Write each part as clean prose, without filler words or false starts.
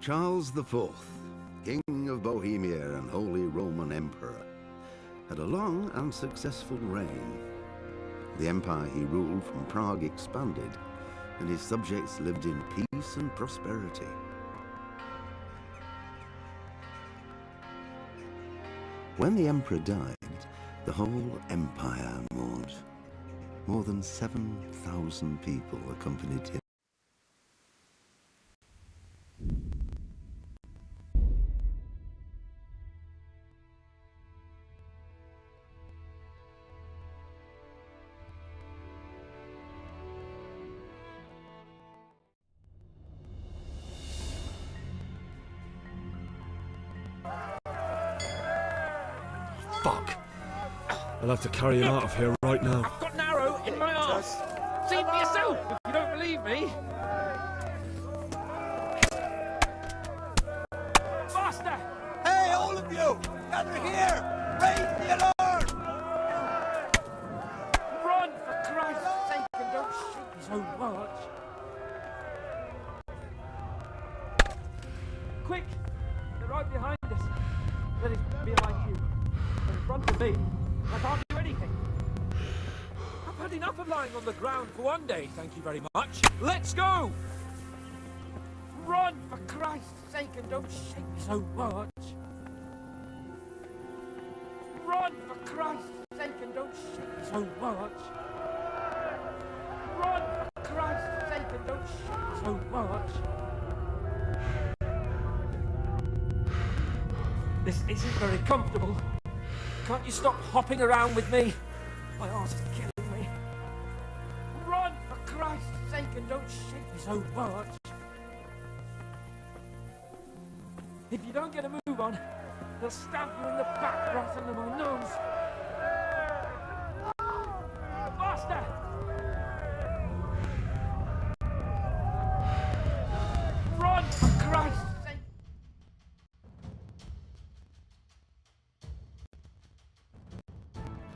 Charles IV, King of Bohemia and Holy Roman Emperor, had a long and successful reign. The empire he ruled from Prague expanded, and his subjects lived in peace and prosperity. When the emperor died, the whole empire mourned. More than 7,000 people accompanied him. Fuck. I'll have to carry him out of here right now. I've got an arrow in my arse. See it for yourself if you don't believe me. Faster! Hey, all of you! Gather here! Raise the alarm! Run, for Christ's sake, and don't shoot so much. Quick! They're right behind us. Let it be like you. They're in front of me. I can't do anything. I've had enough of lying on the ground for one day, thank you very much. Let's go! Run, for Christ's sake, and don't shake so much. Run, for Christ's sake, and don't shake so much. Run, for Christ's sake, and don't shake so much. This isn't very comfortable. Can't you stop hopping around with me? My arse is killing me. Run, for Christ's sake, and don't shake so much. If you don't get a move on, they'll stab you in the back right under my nose. Faster! Run, for Christ's sake!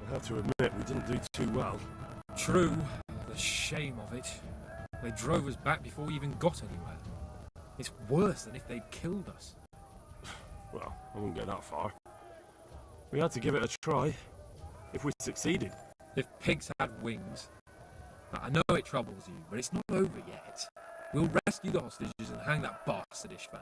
I have to admit, we didn't do too well. True. The shame of it. They drove us back before we even got anywhere. It's worse than if they'd killed us. Well, I wouldn't get that far. We had to give it a try. If we succeeded. If pigs had wings. I know it troubles you, but it's not over yet. We'll rescue the hostages and hang that bastard Ishvan.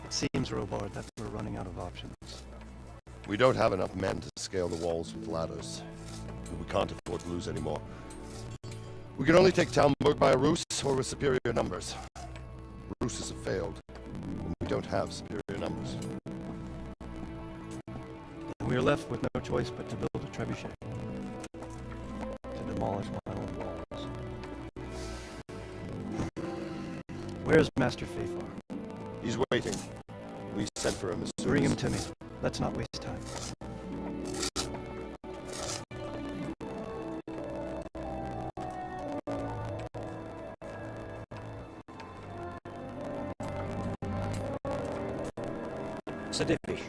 It seems, Robard, that we're running out of options. We don't have enough men to scale the walls with ladders. We can't afford to lose any more. We can only take Talmberg by a ruse or with superior numbers. Ruses have failed, and we don't have superior numbers. We are left with no choice but to build a trebuchet. To demolish my own walls. Where's Master Faithar? He's waiting. We sent for him as soon Bring as... him to me. Let's not waste time. Sadifish.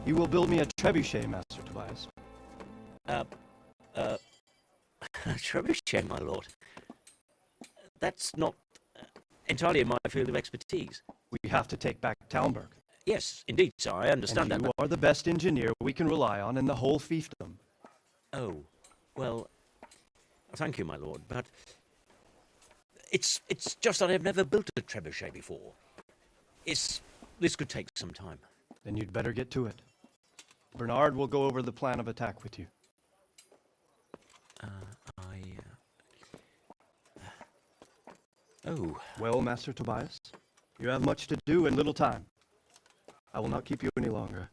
You will build me a trebuchet, Master Tobias. Trebuchet, my lord. That's not entirely in my field of expertise. We have to take back Talmberg. Yes, indeed, sir, I understand and that. You are the best engineer we can rely on in the whole fiefdom. Oh, well, thank you, my lord, but it's just that I've never built a trebuchet before. This could take some time. Then you'd better get to it. Bernard will go over the plan of attack with you. Oh. Well, Master Tobias, you have much to do and little time. I will not keep you any longer.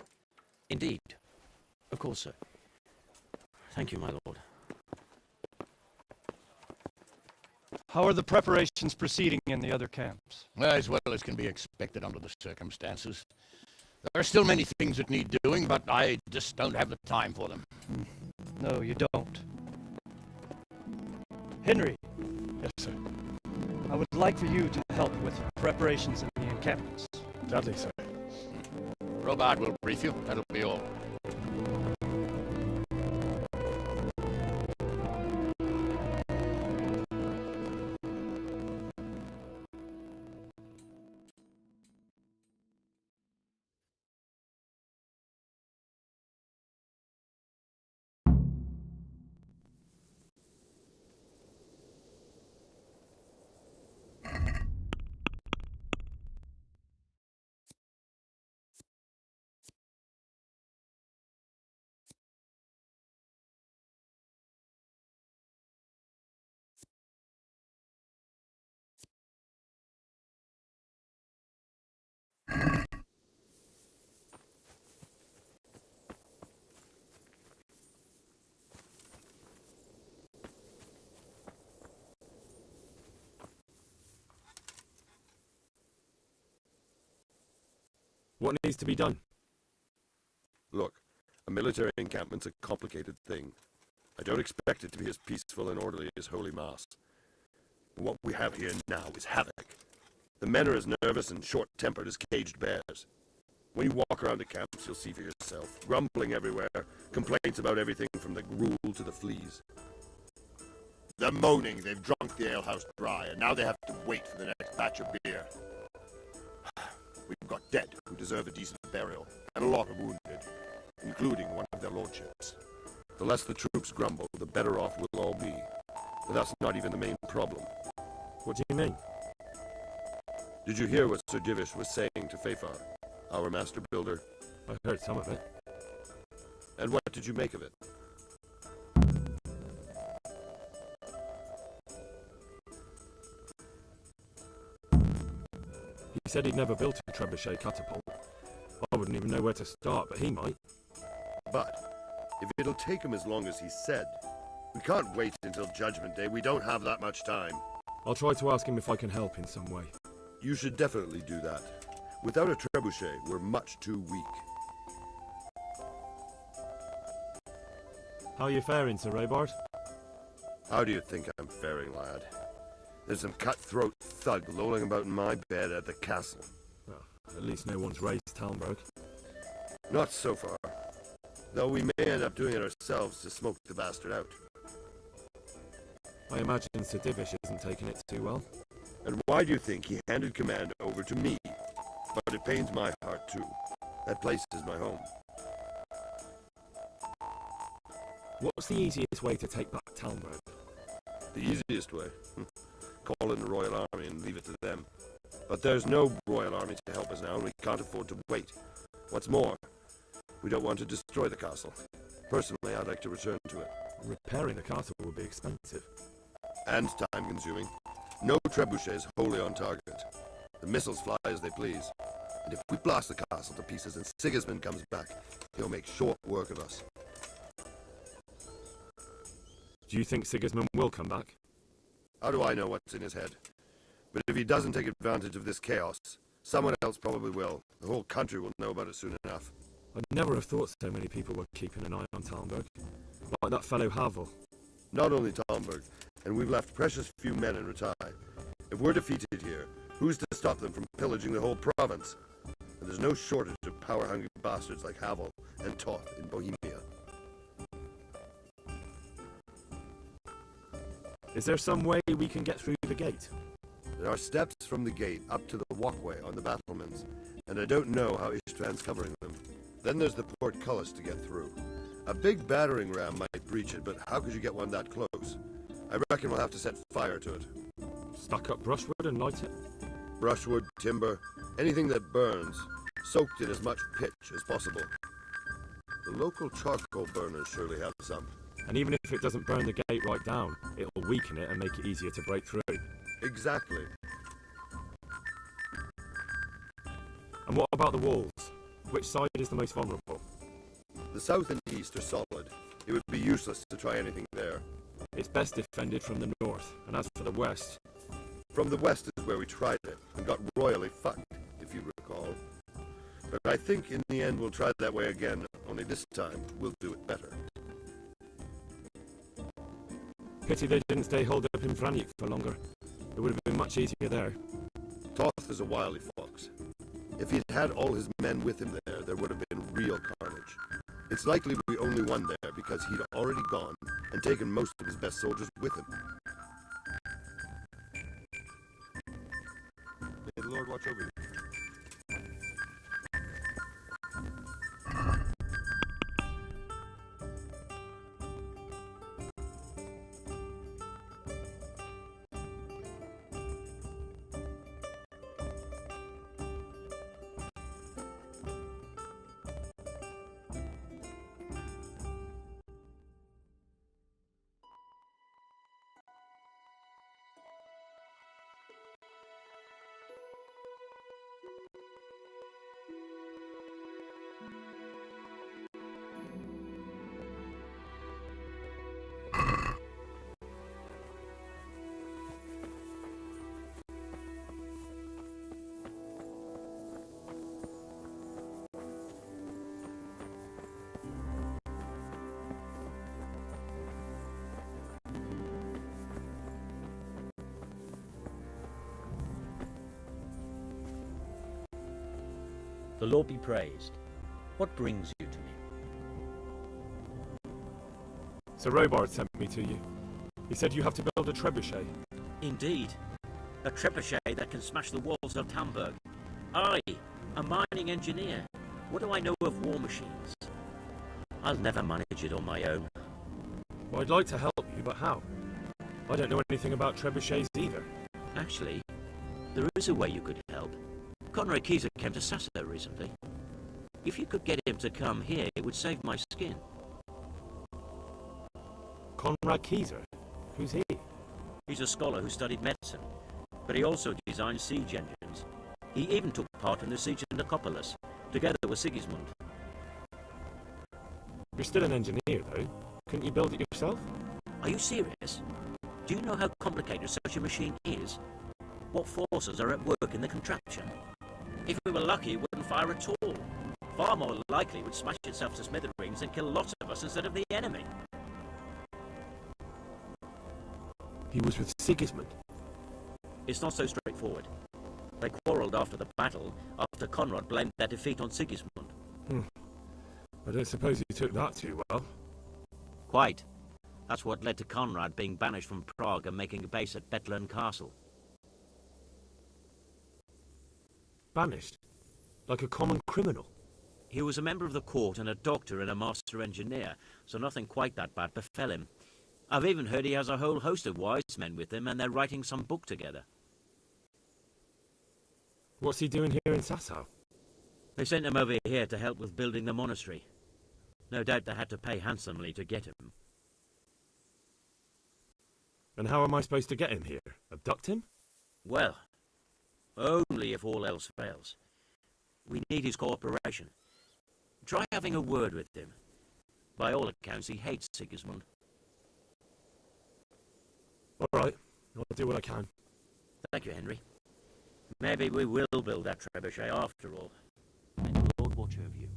Indeed. Of course, sir. Thank you, my lord. How are the preparations proceeding in the other camps? As well as can be expected under the circumstances. There are still many things that need doing, but I just don't have the time for them. No, you don't. Henry. Yes, sir. I would like for you to help with preparations in the encampments. Gladly, sir. Robard will brief you. That'll be all. What needs to be done? Look, a military encampment's a complicated thing. I don't expect it to be as peaceful and orderly as Holy Mass. What we have here now is havoc. The men are as nervous and short-tempered as caged bears. When you walk around the camps, you'll see for yourself. Grumbling everywhere, complaints about everything from the gruel to the fleas. They're moaning they've drunk the alehouse dry, and now they have to wait for the next batch of beer. We've got dead who deserve a decent burial, and a lot of wounded, including one of their lordships. The less the troops grumble, the better off we'll all be. But that's not even the main problem. What do you mean? Did you hear what Sir Divish was saying to Fafar, our master builder? I heard some of it. And what did you make of it? He said he'd never built a trebuchet catapult. I wouldn't even know where to start, but he might. But if it'll take him as long as he said, we can't wait until Judgment Day. We don't have that much time. I'll try to ask him if I can help in some way. You should definitely do that. Without a trebuchet, we're much too weak. How are you faring, Sir Robard? How do you think I'm faring, lad? There's some cutthroat thug lolling about in my bed at the castle. Well, at least no one's raised Talmberg. Not so far. Though we may end up doing it ourselves to smoke the bastard out. I imagine Sir Divish isn't taking it too well. And why do you think he handed command over to me? But it pains my heart too. That place is my home. What's the easiest way to take back Talmberg? The easiest way? Call in the Royal Army and leave it to them. But there's no Royal Army to help us now, and we can't afford to wait. What's more, we don't want to destroy the castle. Personally, I'd like to return to it. Repairing the castle would be expensive. And time-consuming. No trebuchet is wholly on target. The missiles fly as they please. And if we blast the castle to pieces and Sigismund comes back, he'll make short work of us. Do you think Sigismund will come back? How do I know what's in his head? But if he doesn't take advantage of this chaos, someone else probably will. The whole country will know about it soon enough. I'd never have thought so many people were keeping an eye on Talmberg. Like that fellow Havel. Not only Talmberg, and we've left precious few men in Ratai. If we're defeated here, who's to stop them from pillaging the whole province? And there's no shortage of power-hungry bastards like Havel and Toth in Bohemia. Is there some way we can get through the gate? There are steps from the gate up to the walkway on the battlements, and I don't know how Ishtvan's covering them. Then there's the portcullis to get through. A big battering ram might breach it, but how could you get one that close? I reckon we'll have to set fire to it. Stuck up brushwood and light it? Brushwood, timber, anything that burns, soaked in as much pitch as possible. The local charcoal burners surely have some. And even if it doesn't burn the gate right down, it'll weaken it and make it easier to break through. Exactly. And what about the walls? Which side is the most vulnerable? The south and east are solid. It would be useless to try anything there. It's best defended from the north, and as for the west... From the west is where we tried it, and got royally fucked, if you recall. But I think in the end we'll try that way again, only this time we'll do it better. Pity they didn't stay holed up in Vranyk for longer. It would have been much easier there. Toth is a wily fox. If he'd had all his men with him there would have been real carnage. It's likely we only won there because he'd already gone and taken most of his best soldiers with him. May the Lord watch over you. The Lord be praised. What brings you to me? Sir Robard sent me to you. He said you have to build a trebuchet. Indeed. A trebuchet that can smash the walls of Tamburg. I, a mining engineer. What do I know of war machines? I'll never manage it on my own. Well, I'd like to help you, but how? I don't know anything about trebuchets either. Actually, there is a way you could help. Conrad Keyser came to Sassa recently. If you could get him to come here, it would save my skin. Conrad Keyser? Who's he? He's a scholar who studied medicine, but he also designed siege engines. He even took part in the siege of Nicopolis, together with Sigismund. You're still an engineer, though. Couldn't you build it yourself? Are you serious? Do you know how complicated such a machine is? What forces are at work in the contraption? If we were lucky, it wouldn't fire at all. Far more likely it would smash itself to smithereens and kill lots of us instead of the enemy. He was with Sigismund. It's not so straightforward. They quarrelled after the battle, after Conrad blamed their defeat on Sigismund. I don't suppose he took that too well. Quite. That's what led to Conrad being banished from Prague and making a base at Betlen Castle. Banished? Like a common criminal? He was a member of the court and a doctor and a master engineer, so nothing quite that bad befell him. I've even heard he has a whole host of wise men with him and they're writing some book together. What's he doing here in Sasau? They sent him over here to help with building the monastery. No doubt they had to pay handsomely to get him. And how am I supposed to get him here? Abduct him? Well, only if all else fails. We need his cooperation. Try having a word with him. By all accounts, he hates Sigismund. All right, I'll do what I can. Thank you, Henry. Maybe we will build that trebuchet after all. May the Lord watch over you.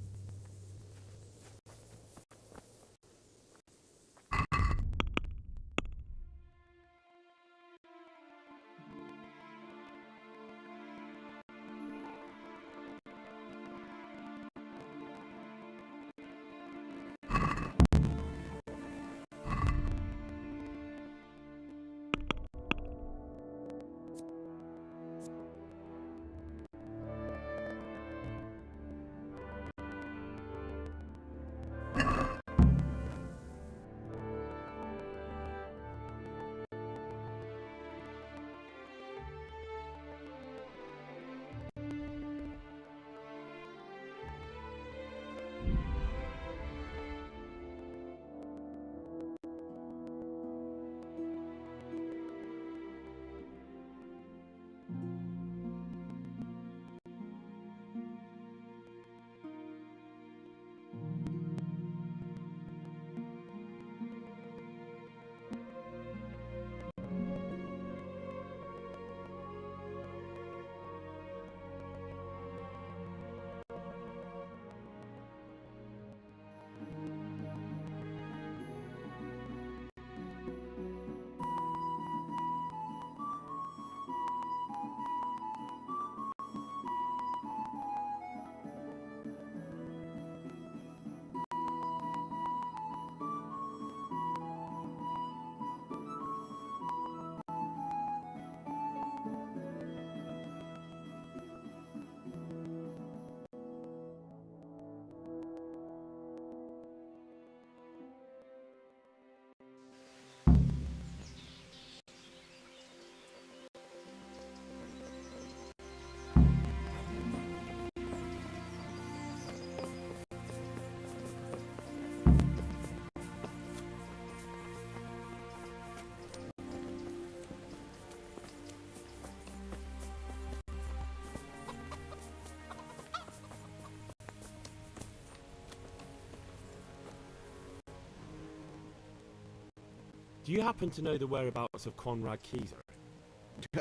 Do you happen to know the whereabouts of Conrad Keyser?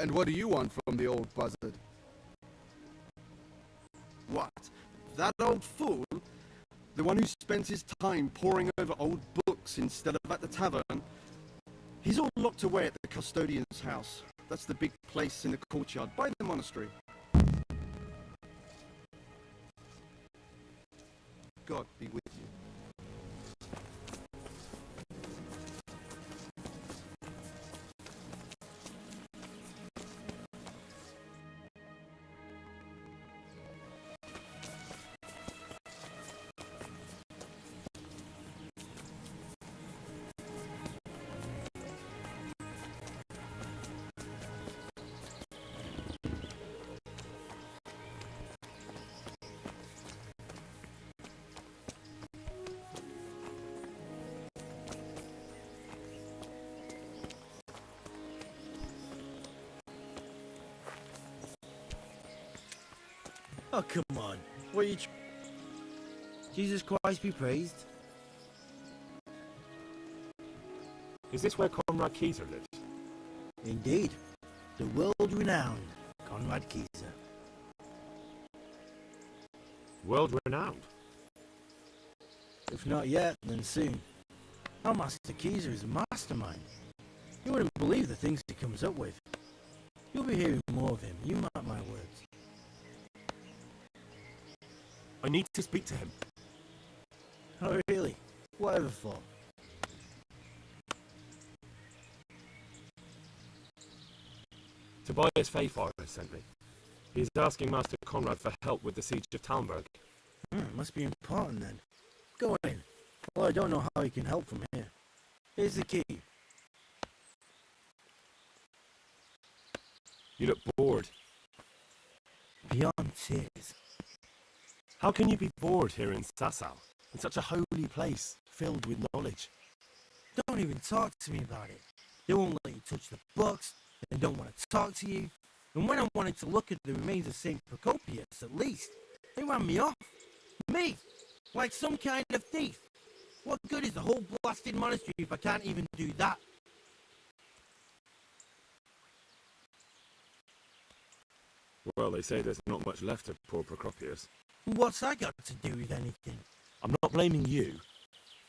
And what do you want from the old buzzard? What? That old fool? The one who spends his time poring over old books instead of at the tavern? He's all locked away at the custodian's house. That's the big place in the courtyard by the monastery. God be with you. Oh, come on. What are you... Jesus Christ be praised. Is this where Conrad Keyser lives? Indeed. The world-renowned Conrad Keyser. World-renowned? If not yet, then soon. Our Master Keyser is a mastermind. You wouldn't believe the things he comes up with. You'll be hearing more of him, you mark my words. I need to speak to him. Oh, really? Whatever for? Tobias Fayfar has sent me. He's asking Master Conrad for help with the siege of Talmberg. It must be important then. Go in. Well, I don't know how you can help from here. Here's the key. You look bored. Beyond tears. How can you be bored here in Sasau, in such a holy place, filled with knowledge? Don't even talk to me about it. They won't let you touch the books, they don't want to talk to you. And when I wanted to look at the remains of St. Procopius, at least, they ran me off. Me! Like some kind of thief. What good is the whole blasted monastery if I can't even do that? Well, they say there's not much left of poor Procopius. What's that got to do with anything? I'm not blaming you.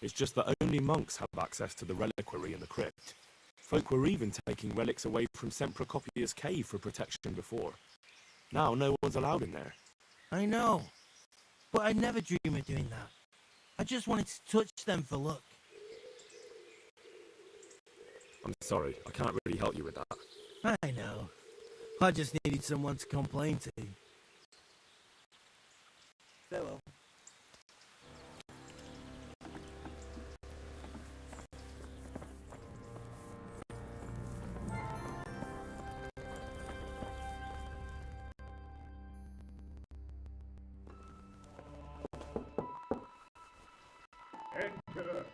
It's just that only monks have access to the reliquary in the crypt. Folk were even taking relics away from St. Procopius' cave for protection before. Now no one's allowed in there. I know, but I'd never dream of doing that. I just wanted to touch them for luck. I'm sorry, I can't really help you with that. I know. I just needed someone to complain to. Farewell. Enter.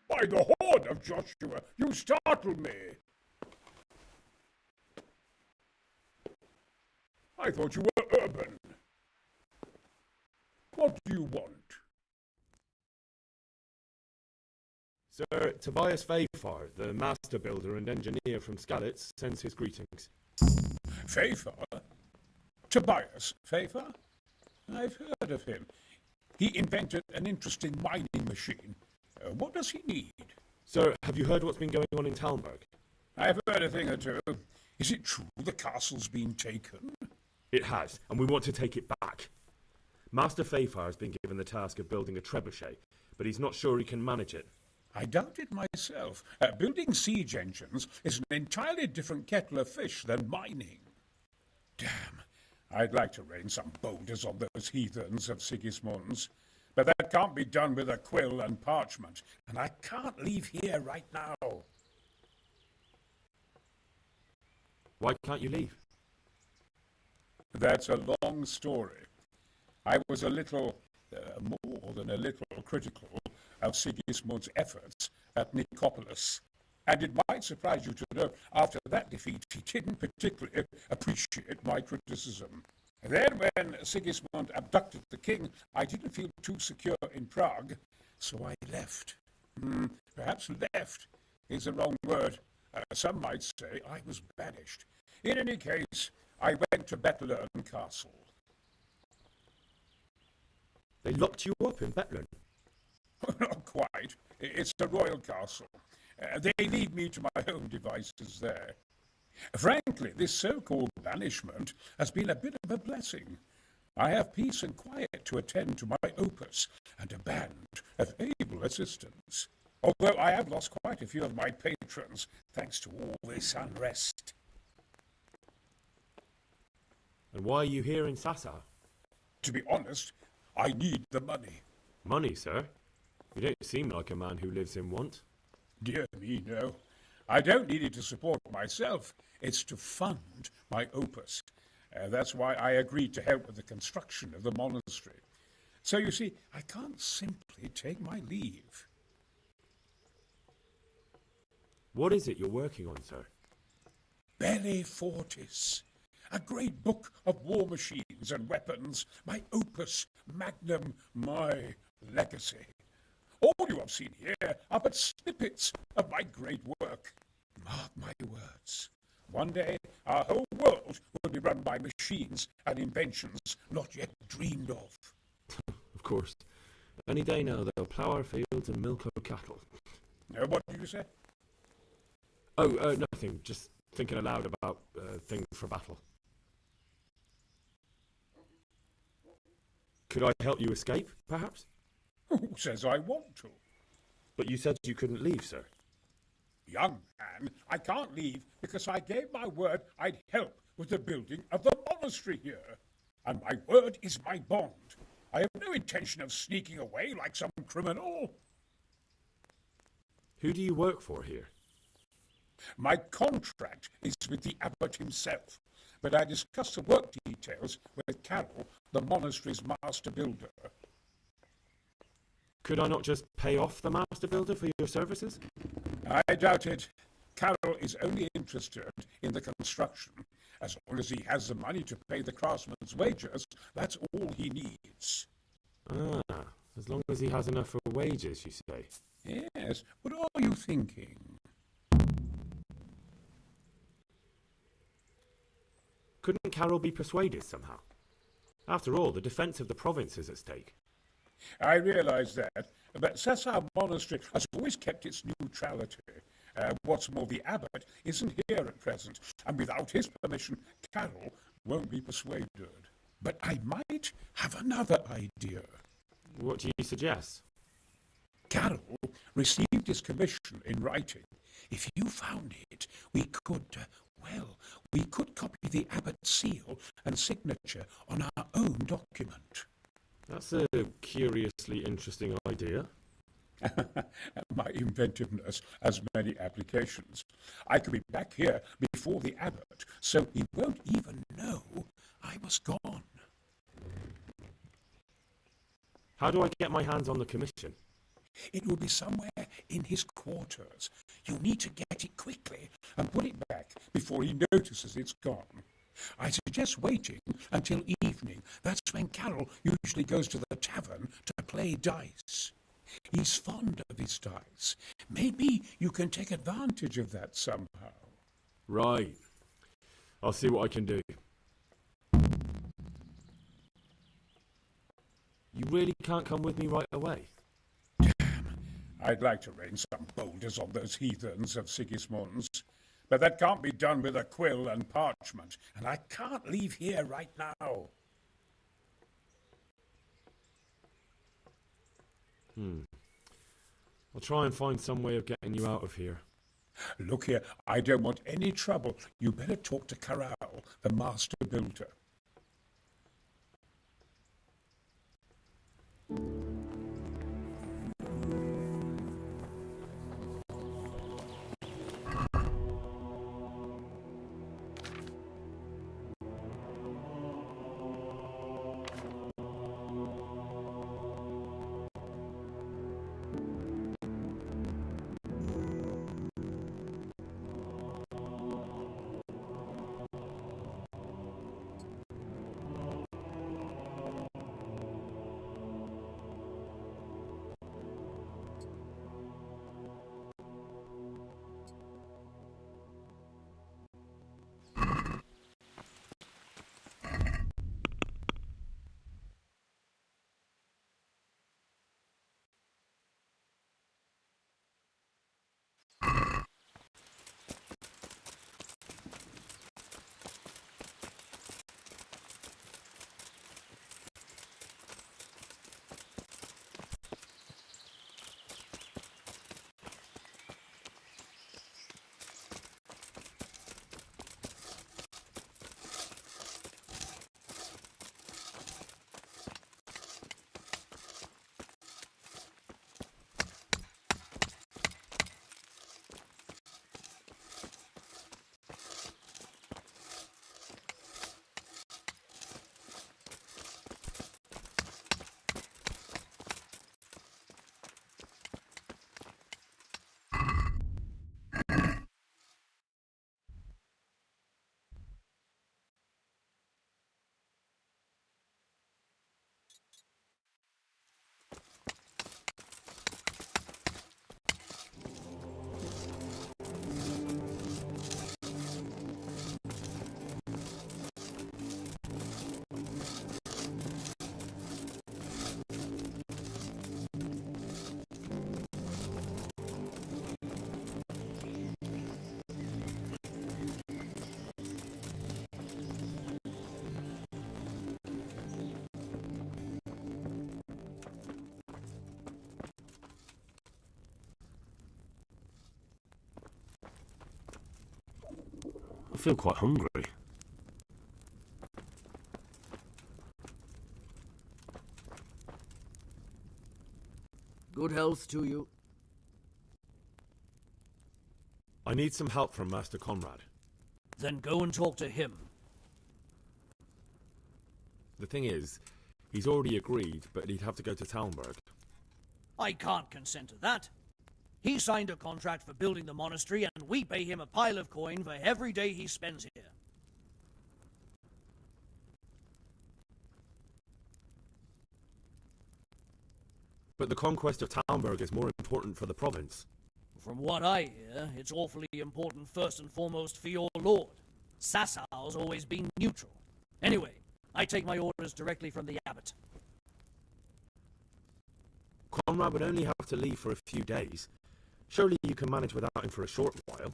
By the horn of Joshua, you startled me. I thought you were urban. What do you want? Sir Tobias Fayfar, the master builder and engineer from Skalitz, sends his greetings. Fayfar? Tobias Fayfar? I've heard of him. He invented an interesting mining machine. What does he need? Sir, have you heard what's been going on in Talmberg? I've heard a thing or two. Is it true the castle's been taken? It has, and we want to take it back. Master Fayfar has been given the task of building a trebuchet, but he's not sure he can manage it. I doubt it myself. Building siege engines is an entirely different kettle of fish than mining. Damn, I'd like to rain some boulders on those heathens of Sigismund's. But that can't be done with a quill and parchment, and I can't leave here right now. Why can't you leave? That's a long story. I was a little, more than a little, critical of Sigismund's efforts at Nicopolis. And it might surprise you to know, after that defeat, he didn't particularly appreciate my criticism. Then, when Sigismund abducted the king, I didn't feel too secure in Prague, so I left. Perhaps left is the wrong word. Some might say I was banished. In any case, I went to Bethlern Castle. They locked you up in Bethlern? Not quite. It's a royal castle. They leave me to my own devices there. Frankly, this so-called banishment has been a bit of a blessing. I have peace and quiet to attend to my opus and a band of able assistants. Although I have lost quite a few of my patrons thanks to all this unrest. And why are you here in Sassa? To be honest, I need the money. Money, sir? You don't seem like a man who lives in want. Dear me, no. I don't need it to support myself. It's to fund my opus. That's why I agreed to help with the construction of the monastery. So you see, I can't simply take my leave. What is it you're working on, sir? Belli Fortis. A great book of war machines and weapons. My opus magnum, my legacy. All you have seen here are but snippets of my great work. Mark my words. One day, our whole world will be run by machines and inventions not yet dreamed of. Of course. Any day now they'll plough our fields and milk our cattle. What did you say? Oh, nothing. Just thinking aloud about things for battle. Could I help you escape, perhaps? Who says I want to? But you said you couldn't leave, sir. Young man, I can't leave because I gave my word I'd help with the building of the monastery here. And my word is my bond. I have no intention of sneaking away like some criminal. Who do you work for here? My contract is with the abbot himself, but I discussed the work details with Carol, the monastery's master builder. Could I not just pay off the master builder for your services? I doubt it. Carol is only interested in the construction. As long as he has the money to pay the craftsman's wages, that's all he needs. Ah, as long as he has enough for wages, you say? Yes, what are you thinking? Couldn't Carol be persuaded somehow? After all, the defence of the province is at stake. I realize that, but Sassa Monastery has always kept its neutrality. What's more, the abbot isn't here at present, and without his permission, Carol won't be persuaded. But I might have another idea. What do you suggest? Carol received his commission in writing. If you found it, we could copy the abbot's seal and signature on our own document. That's a curiously interesting idea. My inventiveness has many applications. I could be back here before the abbot, so he won't even know I was gone. How do I get my hands on the commission? It will be somewhere in his quarters. You need to get it quickly and put it back before he notices it's gone. I suggest waiting until evening. That's when Carol usually goes to the tavern to play dice. He's fond of his dice. Maybe you can take advantage of that somehow. Right. I'll see what I can do. You really can't come with me right away? Damn. I'd like to rain some boulders on those heathens of Sigismund's. But that can't be done with a quill and parchment, and I can't leave here right now. I'll try and find some way of getting you out of here. Look here, I don't want any trouble. You better talk to Corral, the master builder. feel quite hungry. Good health to you. I need some help from Master Conrad. Then go and talk to him. The thing is, he's already agreed, but he'd have to go to Talmberg. I can't consent to that. He signed a contract for building the monastery, and we pay him a pile of coin for every day he spends here. But the conquest of Talmberg is more important for the province. From what I hear, it's awfully important first and foremost for your lord. Sassau's always been neutral. Anyway, I take my orders directly from the abbot. Conrad would only have to leave for a few days. Surely you can manage without him for a short while.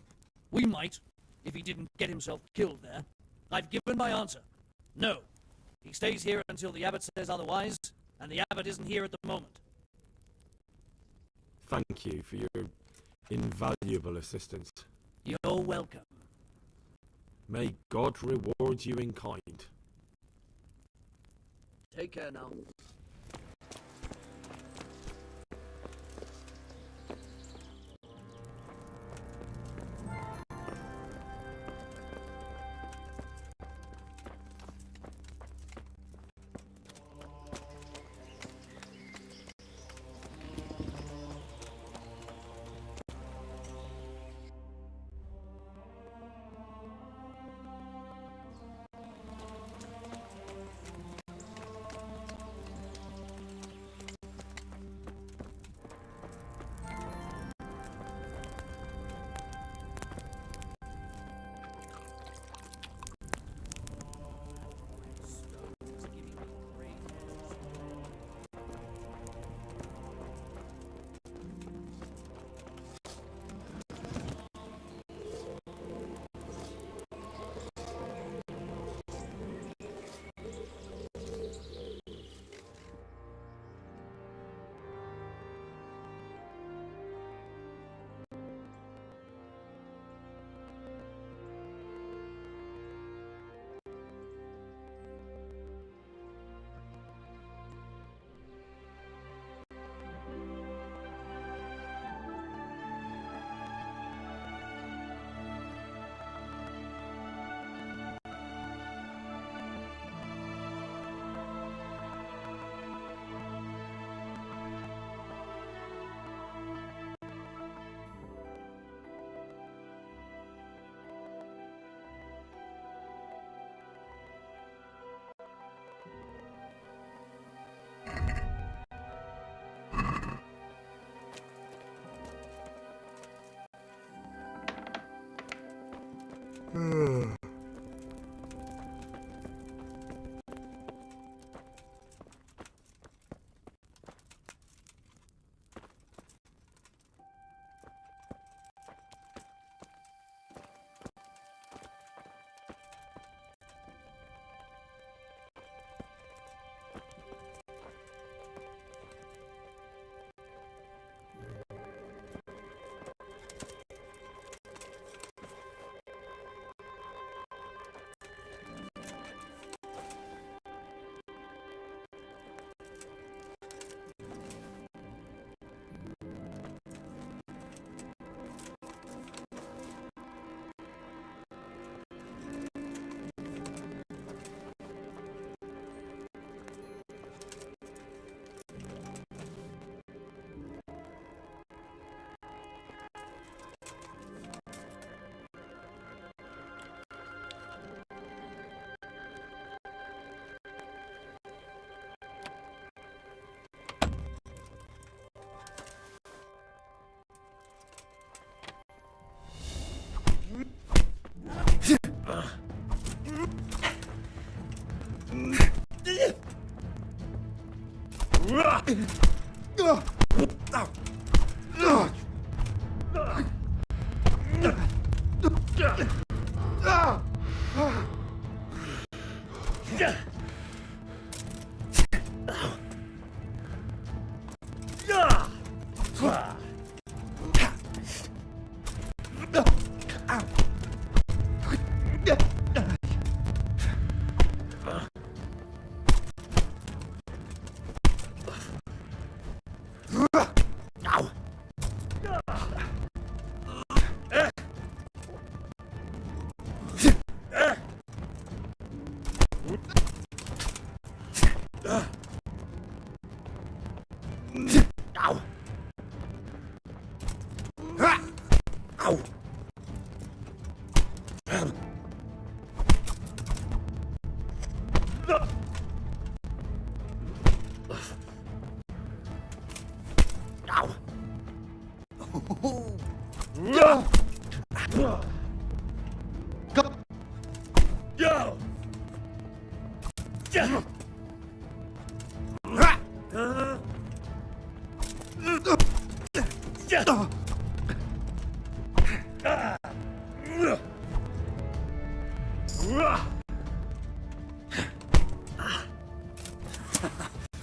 We might, if he didn't get himself killed there. I've given my answer. No. He stays here until the abbot says otherwise, and the abbot isn't here at the moment. Thank you for your invaluable assistance. You're welcome. May God reward you in kind. Take care now.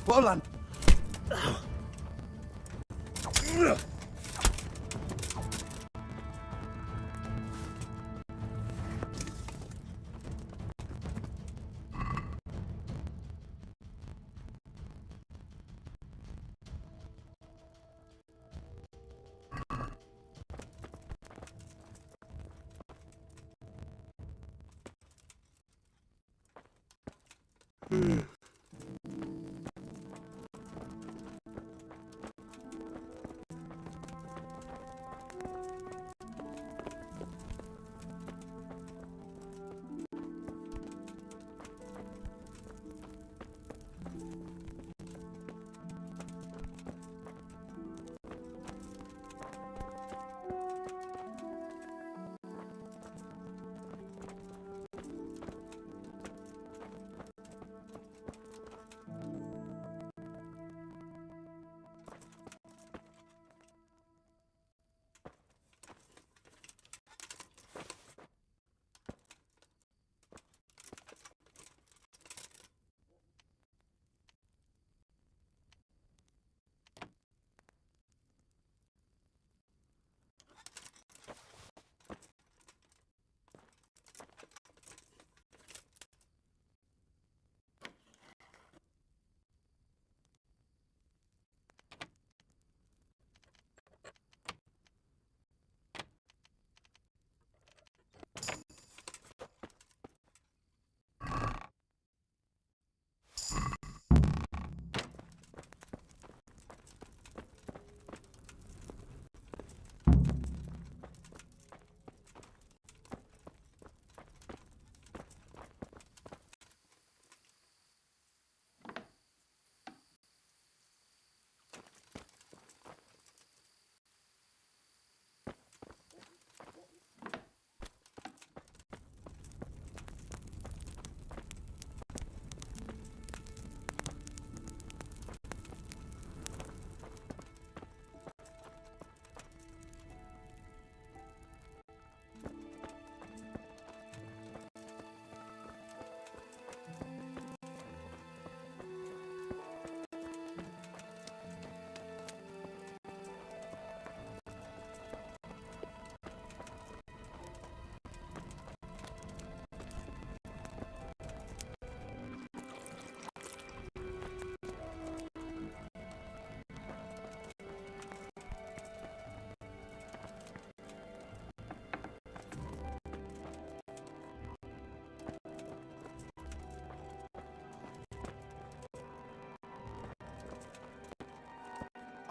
Roland!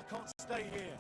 I can't stay here.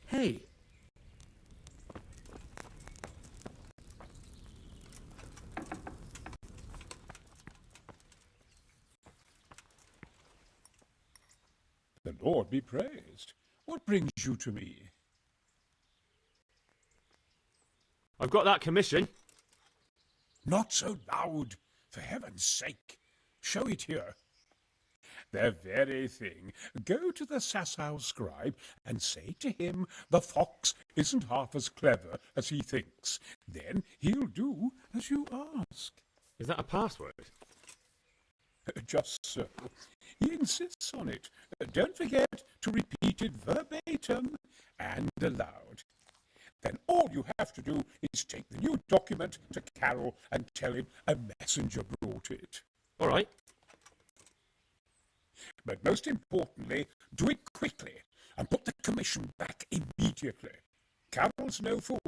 Hey! The Lord be praised. What brings you to me? I've got that commission. Not so loud, for heaven's sake. Show it here. The very thing. Go to the Sasau scribe and say to him the fox isn't half as clever as he thinks. Then he'll do as you ask. Is that a password? Just so. He insists on it. Don't forget to repeat it verbatim and aloud. Then all you have to do is take the new document to Carol and tell him a messenger brought it. All right. But most importantly, do it quickly and put the commission back immediately. Carol's no fool.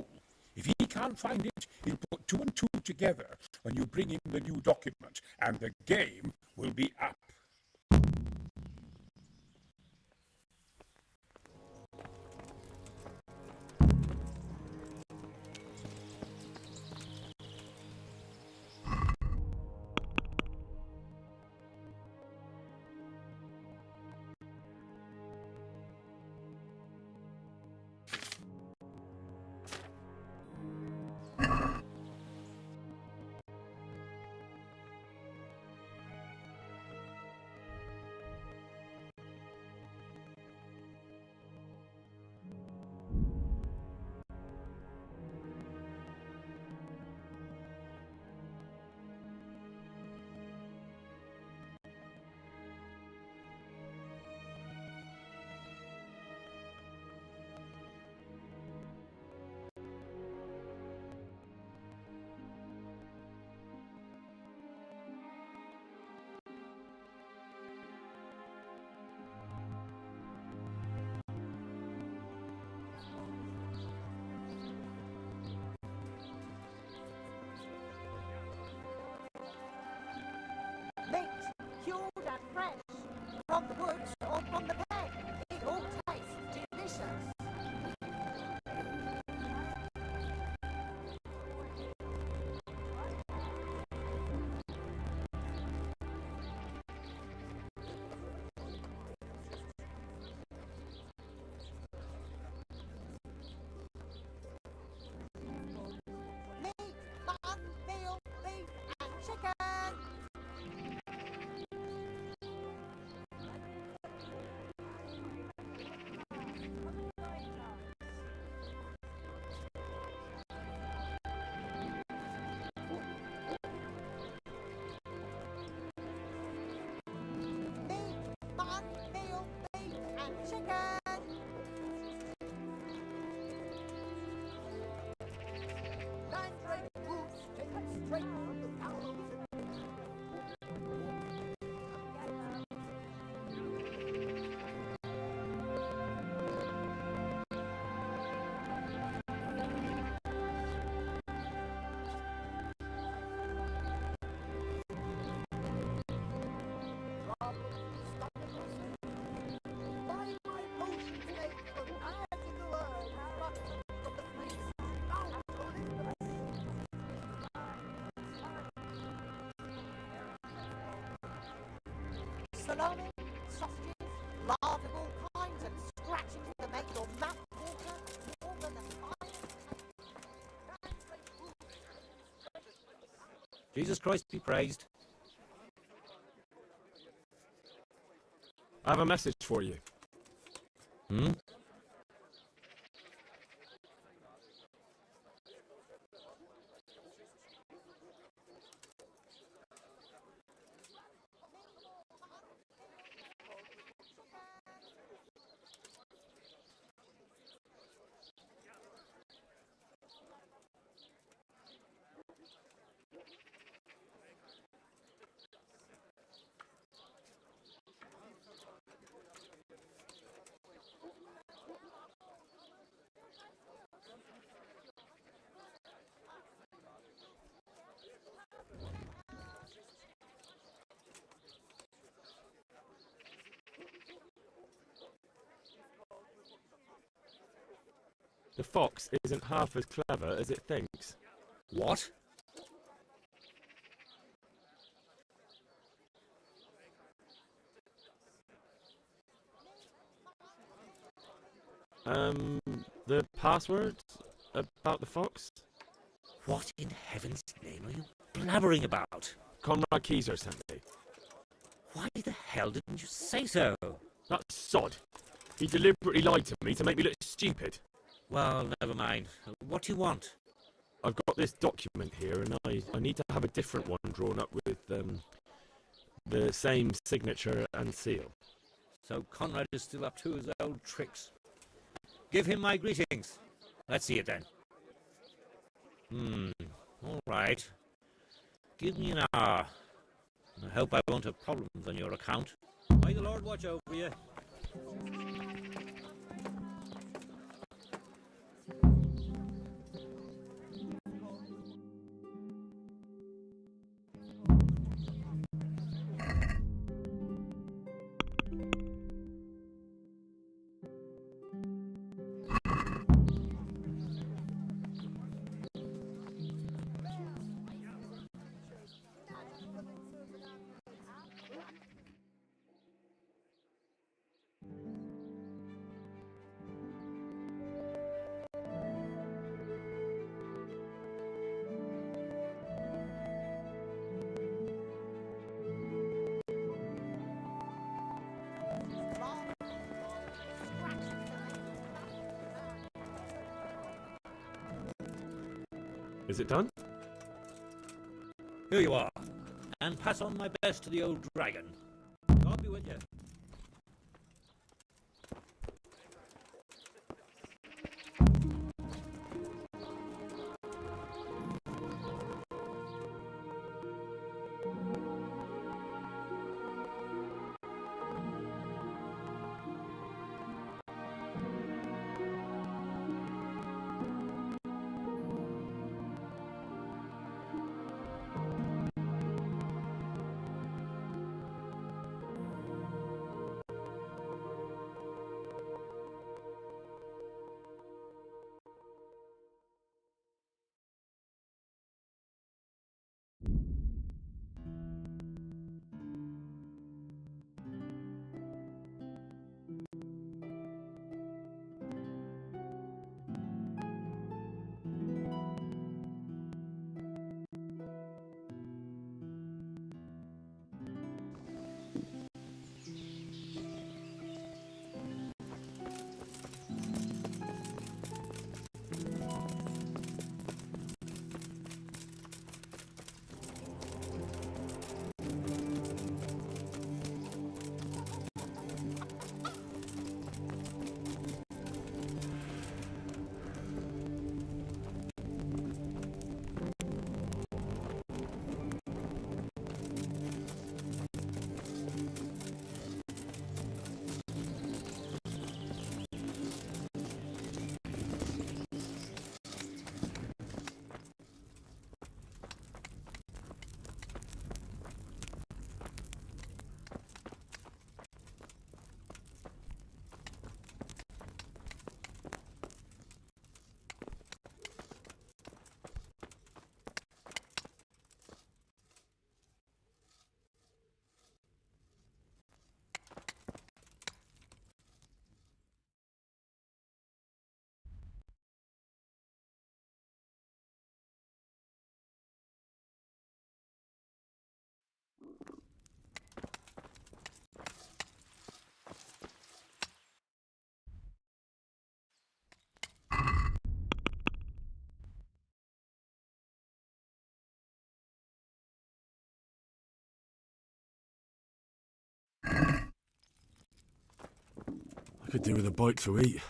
If he can't find it, he'll put 2 and 2 together when you bring him the new document, and the game will be up. Meat, cured and fresh, from the woods or from the pen. It all tastes delicious. Meat, mutton, veal, beef and chicken. Mutton, veal, beef and chicken. Mandrake roots taken straight from the mountains. Salami, sausages, lard of all kinds, and scratchings that make your mouth water more than the Jesus Christ be praised. I have a message for you. Hmm? The fox isn't half as clever as it thinks. What? The password about the fox? What in heaven's name are you blabbering about? Conrad Keyser sent me. Why the hell didn't you say so? That sod. He deliberately lied to me to make me look stupid. Well, never mind. What do you want? I've got this document here, and I need to have a different one drawn up with the same signature and seal. So Conrad is still up to his old tricks. Give him my greetings. Let's see it then. All right. Give me an hour. I hope I won't have problems on your account. May the Lord watch over you. Is it done? Here you are. And pass on my best to the old dragon. God be with you. I could do with a bite to eat.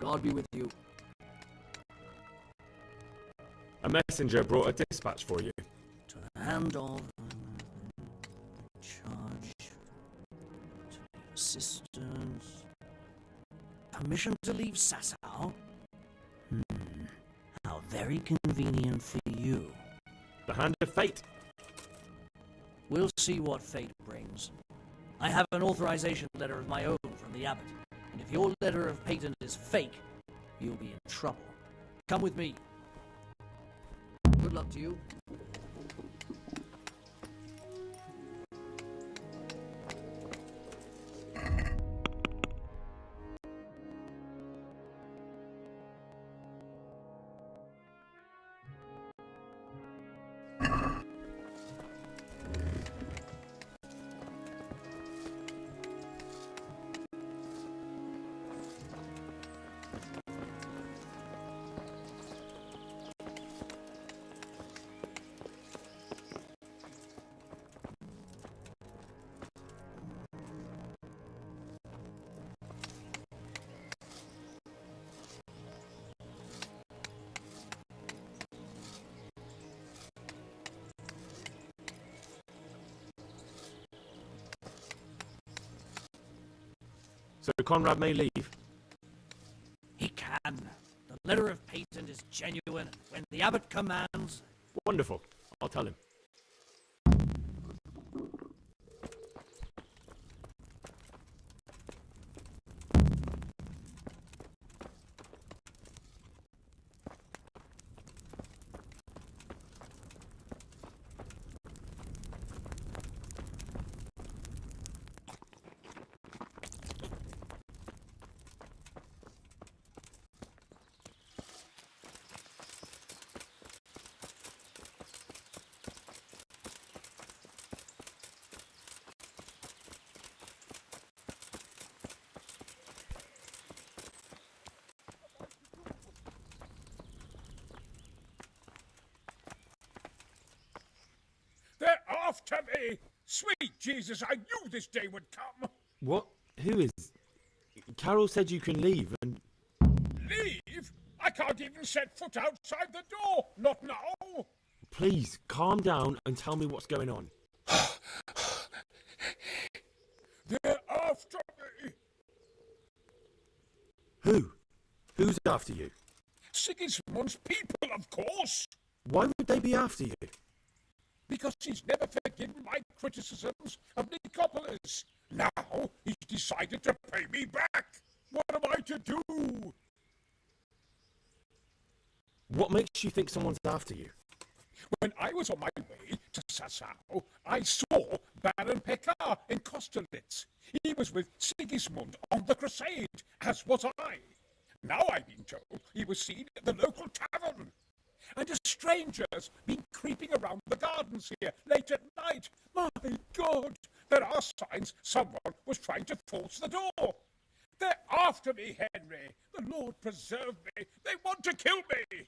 God be with you. A messenger brought a dispatch for you. To the hand of charge to your sisters. Permission to leave Sasau? How very convenient for you. The hand of fate. We'll see what fate brings. I have an authorization letter of my own from the abbot, and if your letter of patent is fake, you'll be in trouble. Come with me. Good luck to you. So Conrad may leave. He can. The letter of patent is genuine, and when the abbot commands... Wonderful. I'll tell him. They're after me! Sweet Jesus, I knew this day would come! What? Who is... Carol said you can leave and... Leave? I can't even set foot outside the door! Not now! Please, calm down and tell me what's going on. They're after me! Who? Who's after you? Sigismund's people, of course! Why would they be after you? Because he's never forgiven my criticisms of Nicopolis. Now he's decided to pay me back. What am I to do? What makes you think someone's after you? When I was on my way to Sasau, I saw Baron Pekar in Kosterlitz. He was with Sigismund on the crusade, as was I. Now I've been told he was seen at the local tavern. And a stranger's been creeping around the gardens here late at night. My God, there are signs someone was trying to force the door. They're after me, Henry. The Lord preserve me. They want to kill me.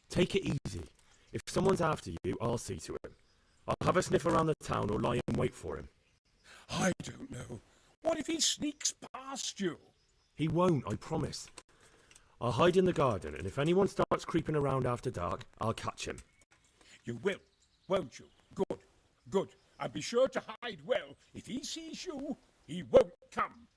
Take it easy. If someone's after you, I'll see to it. I'll have a sniff around the town or lie in wait for him. I don't know. What if he sneaks past you? He won't, I promise. I'll hide in the garden, and if anyone starts creeping around after dark, I'll catch him. You will, won't you? Good, good. And be sure to hide well. If he sees you, he won't come.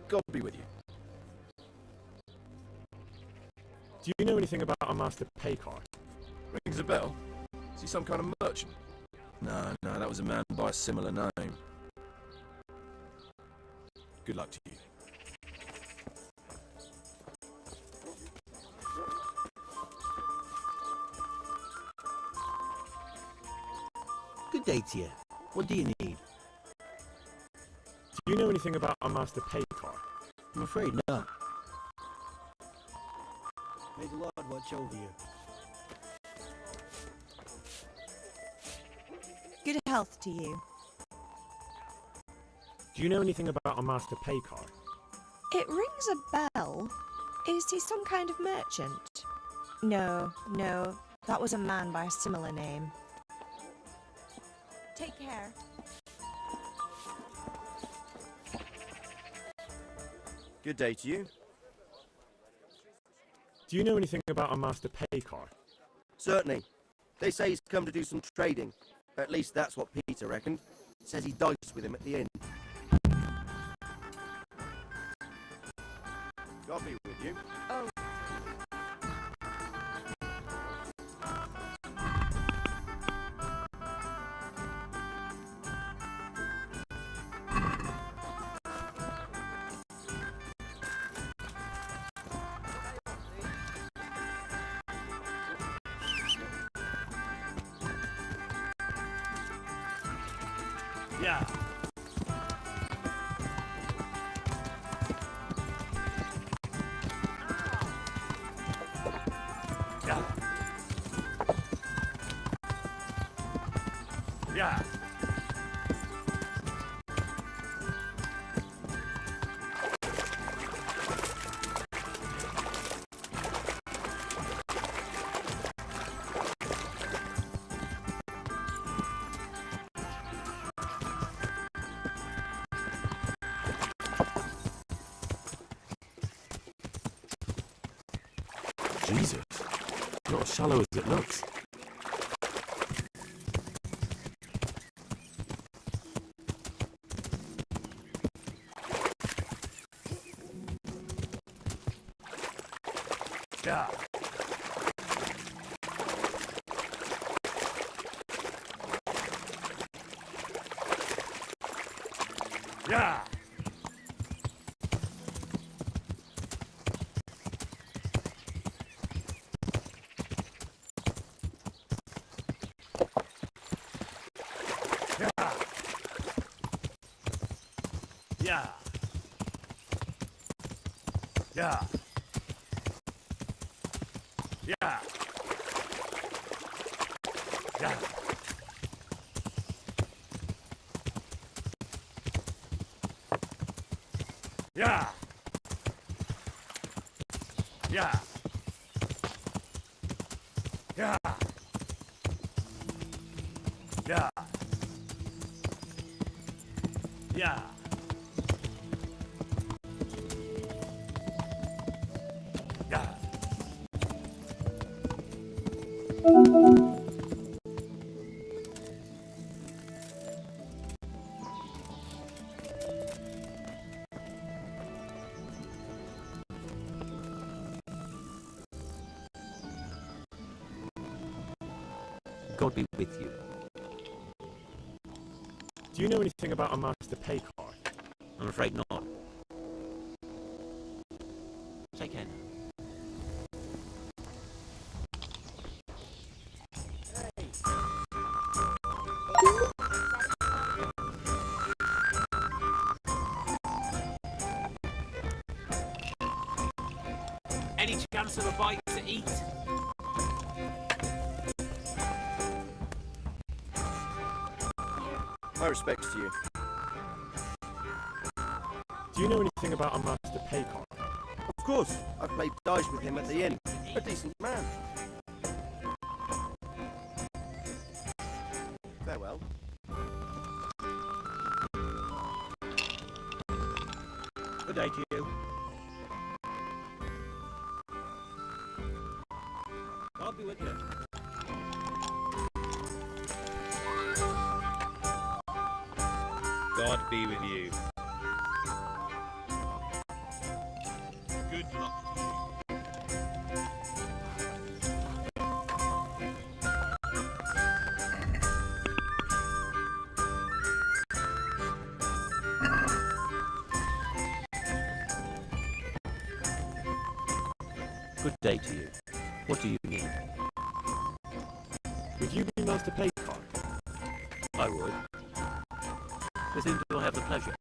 God be with you. Do you know anything about our master Paycar? Rings a bell. Is he some kind of merchant? No, that was a man by a similar name. Good luck to you. Good day to you. What do you need? Do you know anything about our master Paycar? I'm afraid not. May the Lord watch over you. Good health to you. Do you know anything about our master Paycar? It rings a bell. Is he some kind of merchant? No, that was a man by a similar name. Take care. Good day to you. Do you know anything about our master Paycar? Certainly. They say he's come to do some trading. At least that's what Peter reckoned. Says he diced with him at the inn. God be with you. Oh. Yeah. Yeah. Yeah. Jesus, not as shallow as it looks. Yeah. Yeah. Yeah. Yeah. Yeah. Yeah. Yeah. Yeah. Yeah. Yeah. Yeah. Yeah. God be with you. Do you know anything about a master Paycar? I'm afraid not. Take care now. Any chance of a bite to eat? My respects to you. Do you know anything about a master Paycar? Of course. I played dice with him at the inn. A decent man. Farewell. Good day to you. I'll be with you. God be with you. Good luck to you. Good day to you. What do you need? Would you be Master Paycard? I would. With whom do I have the pleasure?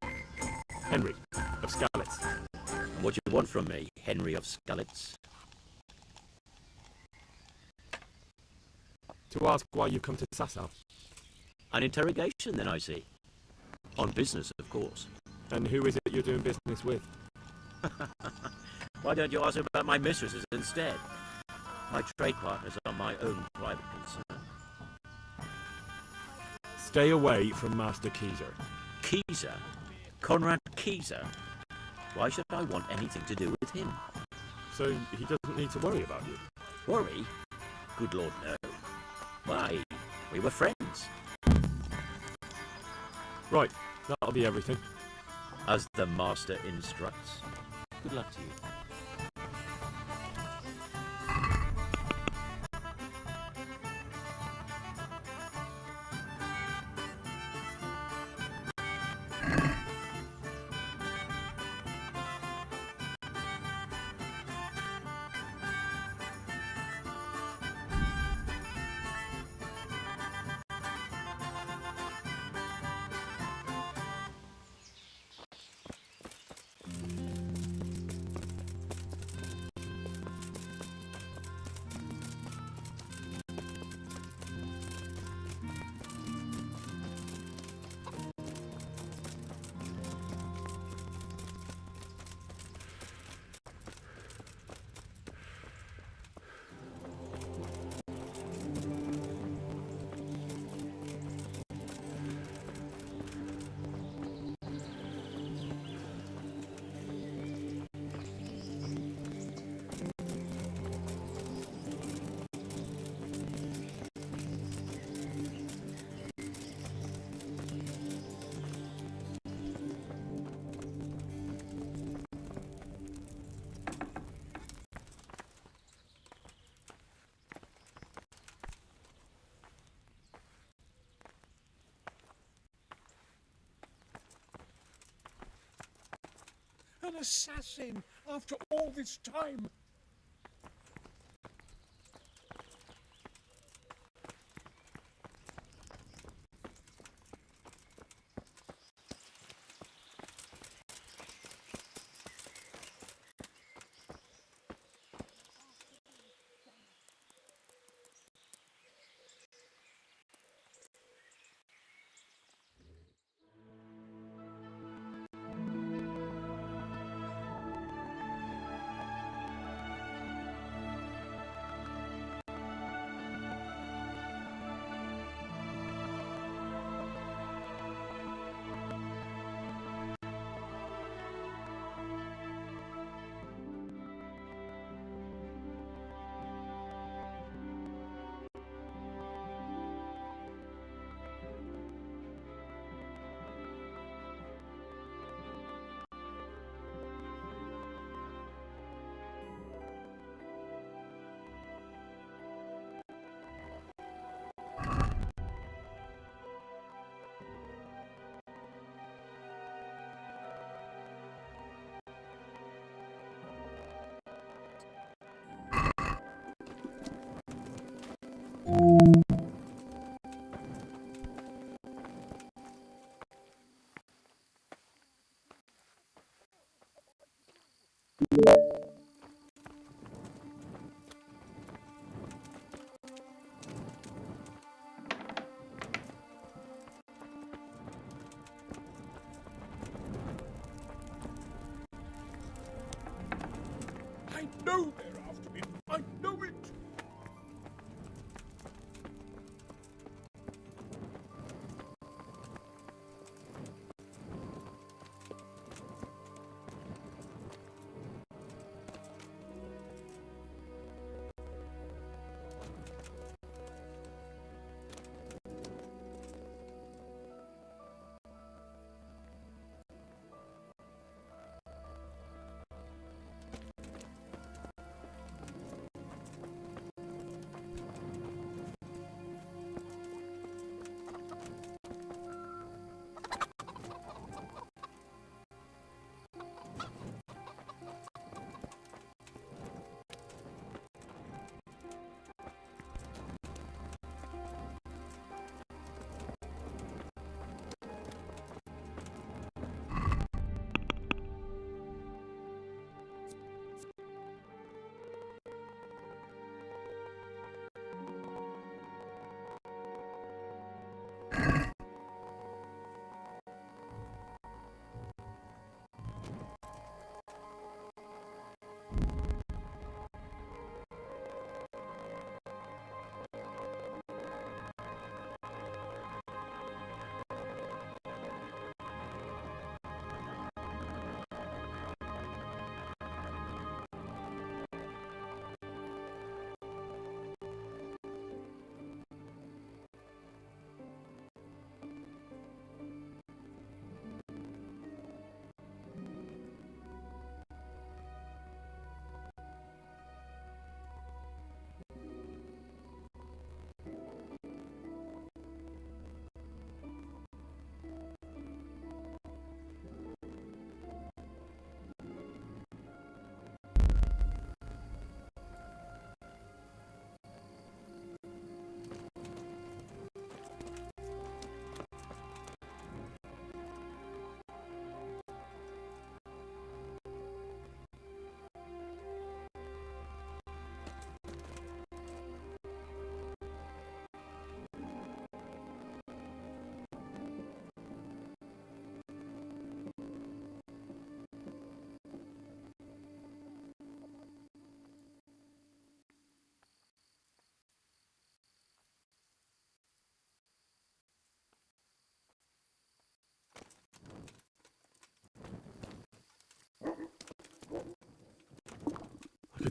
Henry, of Skalitz. And what do you want from me, Henry of Skalitz? To ask why you've come to Sasau. An interrogation, then, I see. On business, of course. And who is it you're doing business with? Why don't you ask about my mistresses instead? My trade partners are my own private concern. Stay away from Master Keyser. Keyser? Conrad Keyser? Why should I want anything to do with him? So he doesn't need to worry about you? Worry? Good Lord, no. Why? We were friends. Right, that'll be everything. As the master instructs. Good luck to you. An assassin after all this time.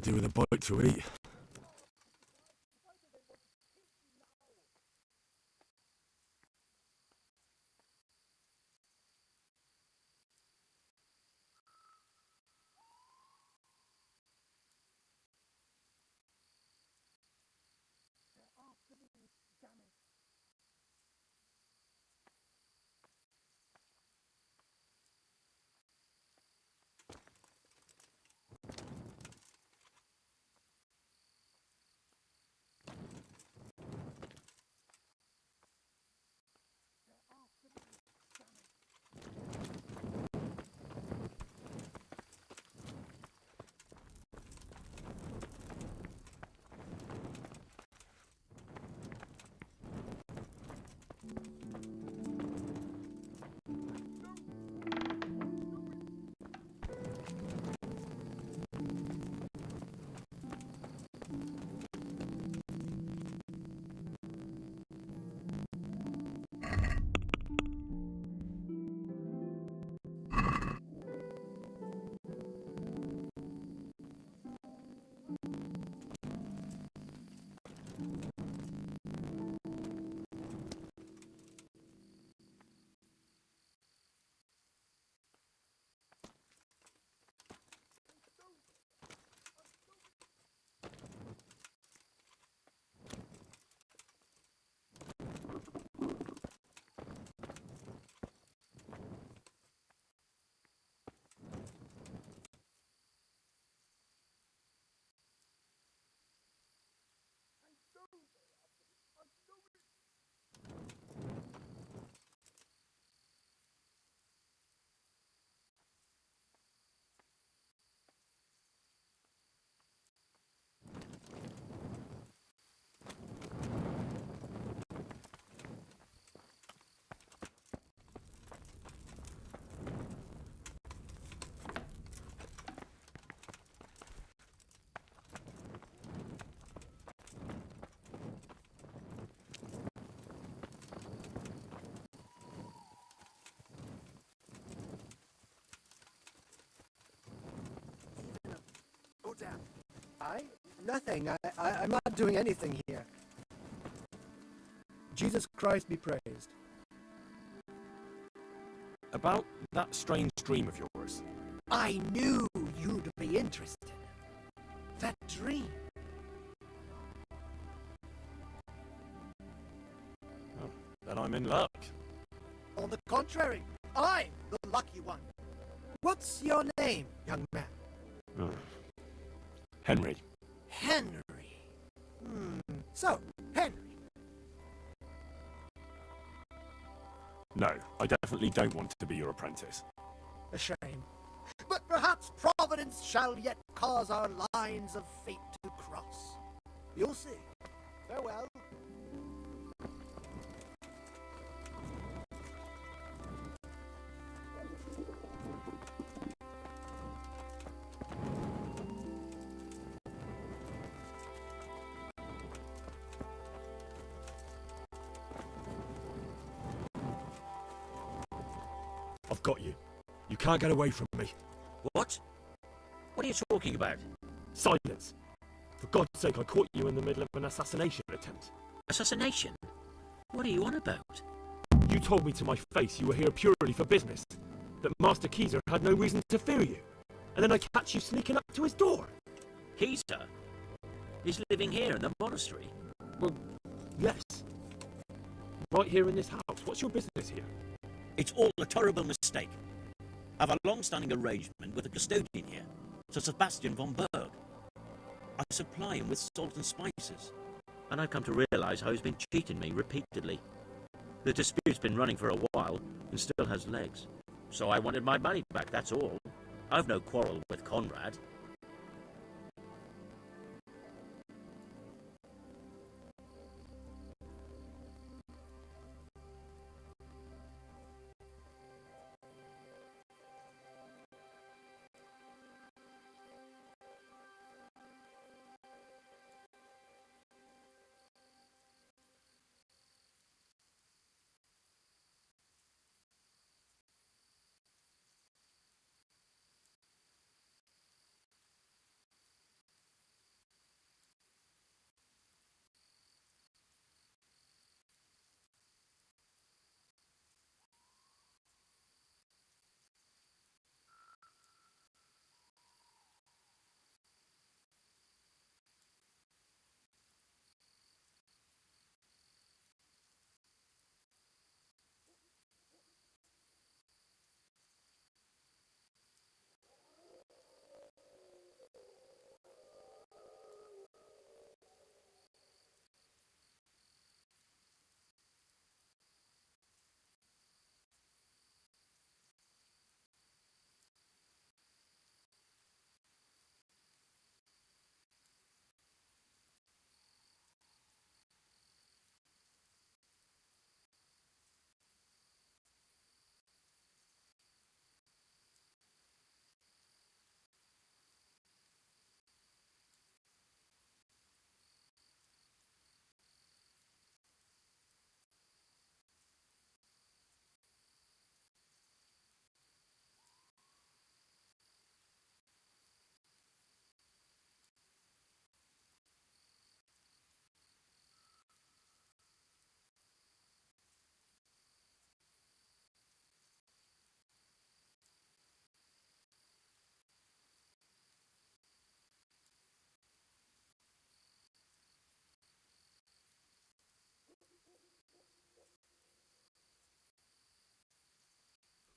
do with a bite to eat. Odin. Nothing. I'm not doing anything here. Jesus Christ be praised. About that strange dream of yours. I knew you'd be interested. That dream. Oh, then I'm in luck. On the contrary, I'm the lucky one. What's your name, young man? Oh. Henry. Henry. So, Henry. No, I definitely don't want to be your apprentice. A shame. But perhaps Providence shall yet cause our lines of fate to cross. You'll see. Farewell. I've got you. You can't get away from me. What? What are you talking about? Silence! For God's sake, I caught you in the middle of an assassination attempt. Assassination? What are you on about? You told me to my face you were here purely for business, that Master Keezer had no reason to fear you, and then I catch you sneaking up to his door. Keezer? He's living here in the monastery? Well, yes. Right here in this house. What's your business here? It's all a terrible mistake. I've a long-standing arrangement with a custodian here, Sir Sebastian von Berg. I supply him with salt and spices, and I've come to realise how he's been cheating me repeatedly. The dispute's been running for a while and still has legs, so I wanted my money back, that's all. I've no quarrel with Conrad.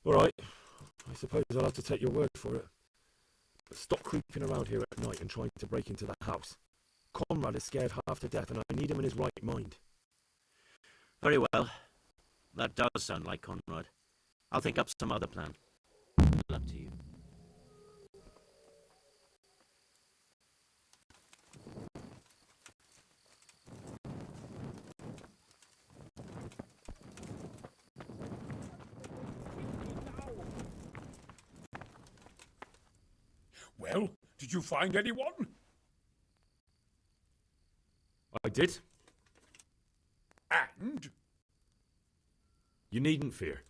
All right, I suppose I'll have to take your word for it. But stop creeping around here at night and trying to break into the house. Conrad is scared half to death and I need him in his right mind. Very well. That does sound like Conrad. I'll think up some other plan. Good luck to you. Well, did you find anyone? I did. And? You needn't fear.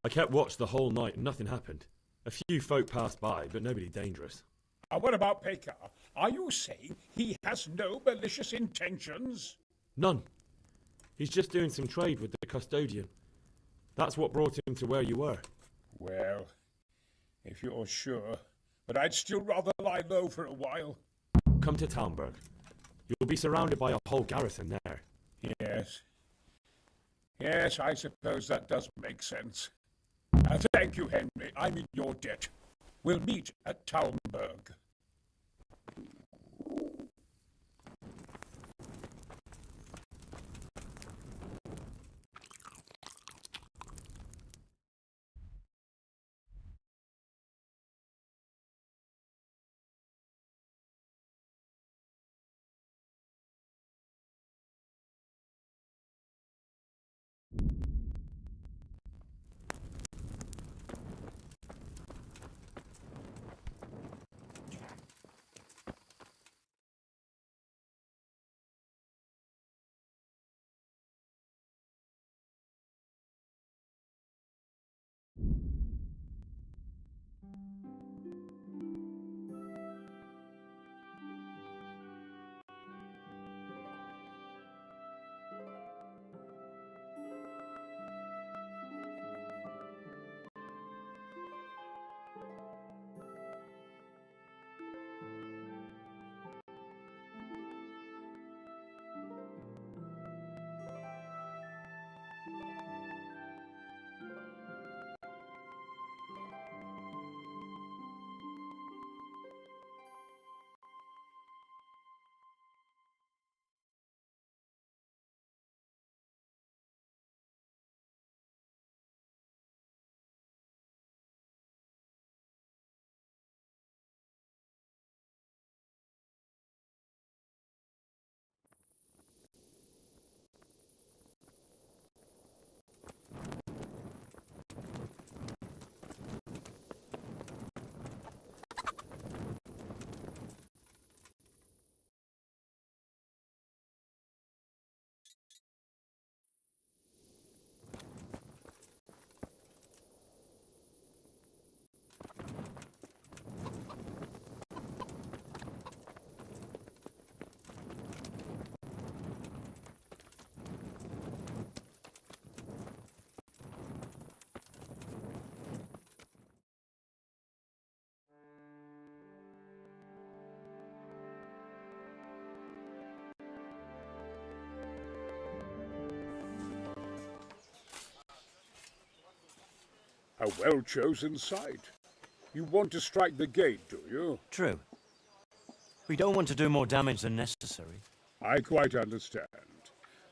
I kept watch the whole night and nothing happened. A few folk passed by, but nobody dangerous. What about Pekar? Are you saying he has no malicious intentions? None. He's just doing some trade with the custodian. That's what brought him to where you were. Well, if you're sure, but I'd still rather lie low for a while. Come to Talmberg. You'll be surrounded by a whole garrison there. Yes. Yes, I suppose that does make sense. Thank you, Henry. I'm in your debt. We'll meet at Talmberg. A well-chosen site. You want to strike the gate, do you? True. We don't want to do more damage than necessary. I quite understand.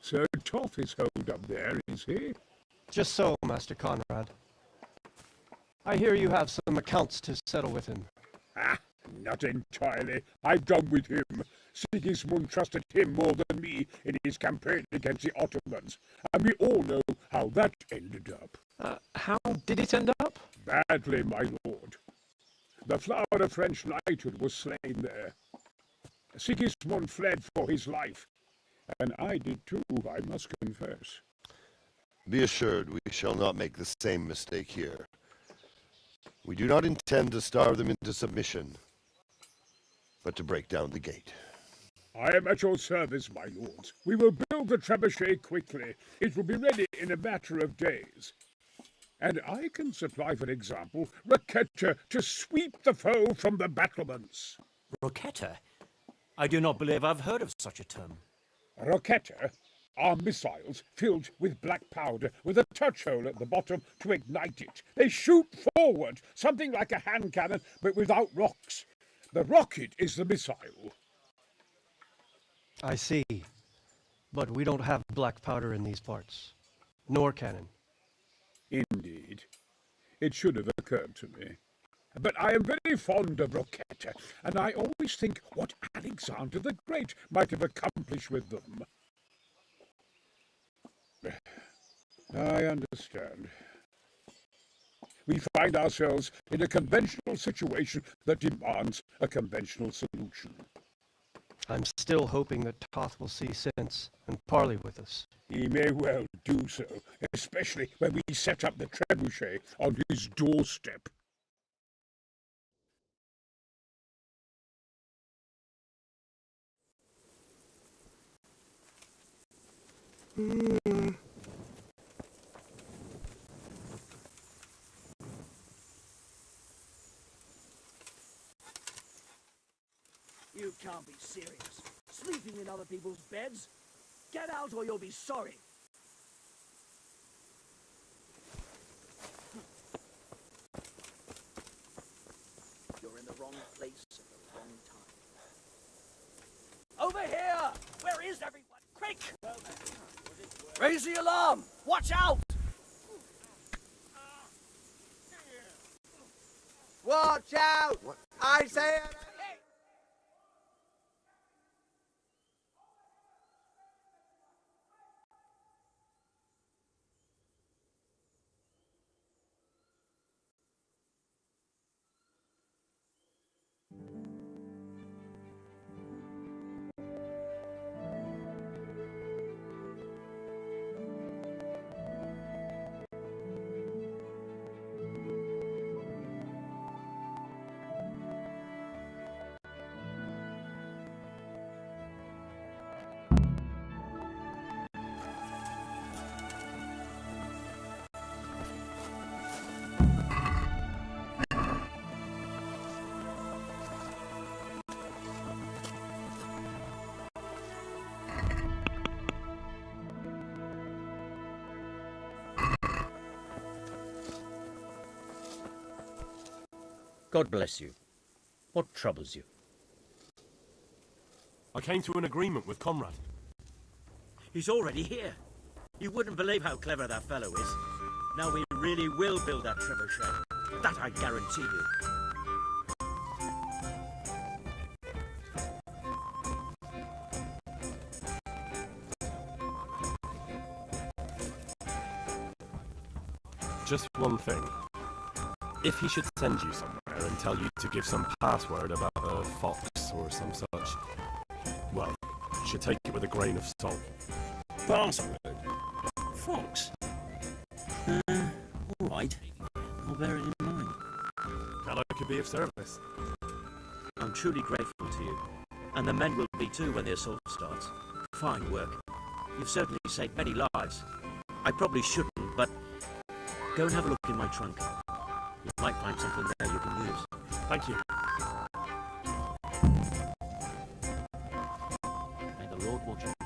Sir Toth is holed up there, is he? Just so, Master Conrad. I hear you have some accounts to settle with him. Not entirely. I've done with him. Sigismund trusted him more than me in his campaign against the Ottomans, and we all know how that ended up. How did it end up? Badly, my lord. The flower of French knighthood was slain there. Sigismund fled for his life, and I did too, I must confess. Be assured we shall not make the same mistake here. We do not intend to starve them into submission, but to break down the gate. I am at your service, my lords. We will build the trebuchet quickly. It will be ready in a matter of days. And I can supply, for example, Roquetta to sweep the foe from the battlements. Roquetta? I do not believe I've heard of such a term. Roquetta? are missiles filled with black powder with a touch hole at the bottom to ignite it. They shoot forward, something like a hand cannon, but without rocks. The rocket is the missile. I see. But we don't have black powder in these parts. Nor cannon. Indeed. It should have occurred to me. But I am very fond of Rocetta, and I always think what Alexander the Great might have accomplished with them. I understand. We find ourselves in a conventional situation that demands a conventional solution. I'm still hoping that Toth will see sense and parley with us. He may well do so, especially when we set up the trebuchet on his doorstep. You can't be serious. Sleeping in other people's beds? Get out or you'll be sorry. You're in the wrong place at the wrong time. Over here! Where is everyone? Quick! Raise the alarm! Watch out! Watch out! I say it! God bless you. What troubles you? I came to an agreement with Conrad. He's already here. You wouldn't believe how clever that fellow is. Now we really will build that trebuchet. That I guarantee you. Just one thing. If he should send you somewhere and tell you to give some password about a fox or some such, well, you should take it with a grain of salt. Password? Fox? Alright. I'll bear it in mind. Fellow could be of service. I'm truly grateful to you. And the men will be too when the assault starts. Fine work. You've certainly saved many lives. I probably shouldn't, but go and have a look in my trunk. You might find something there you can use. Thank you. May the Lord watch over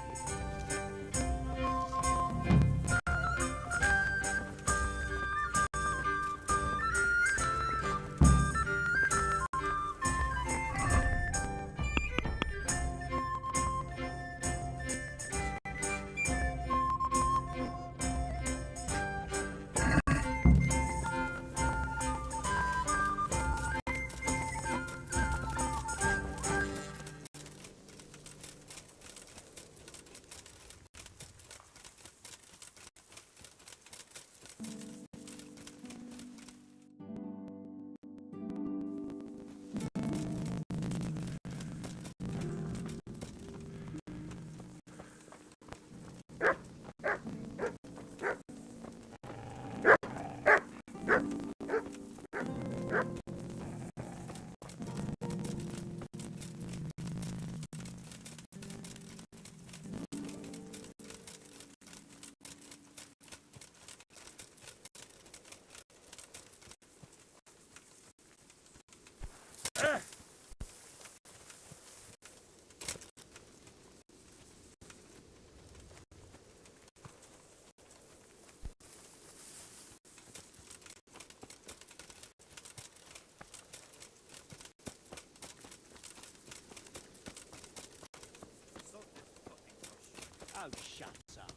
Oh, shut up.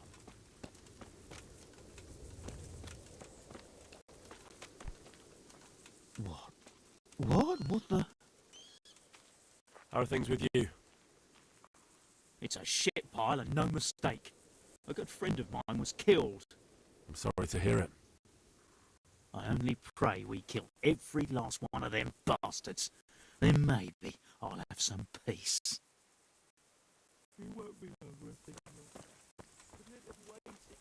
What? What the? How are things with you? It's a shit pile and no mistake. A good friend of mine was killed. I'm sorry to hear it. I only pray we kill every last one of them bastards. Then maybe I'll have some peace. It won't be over if they kill. Let them wait it.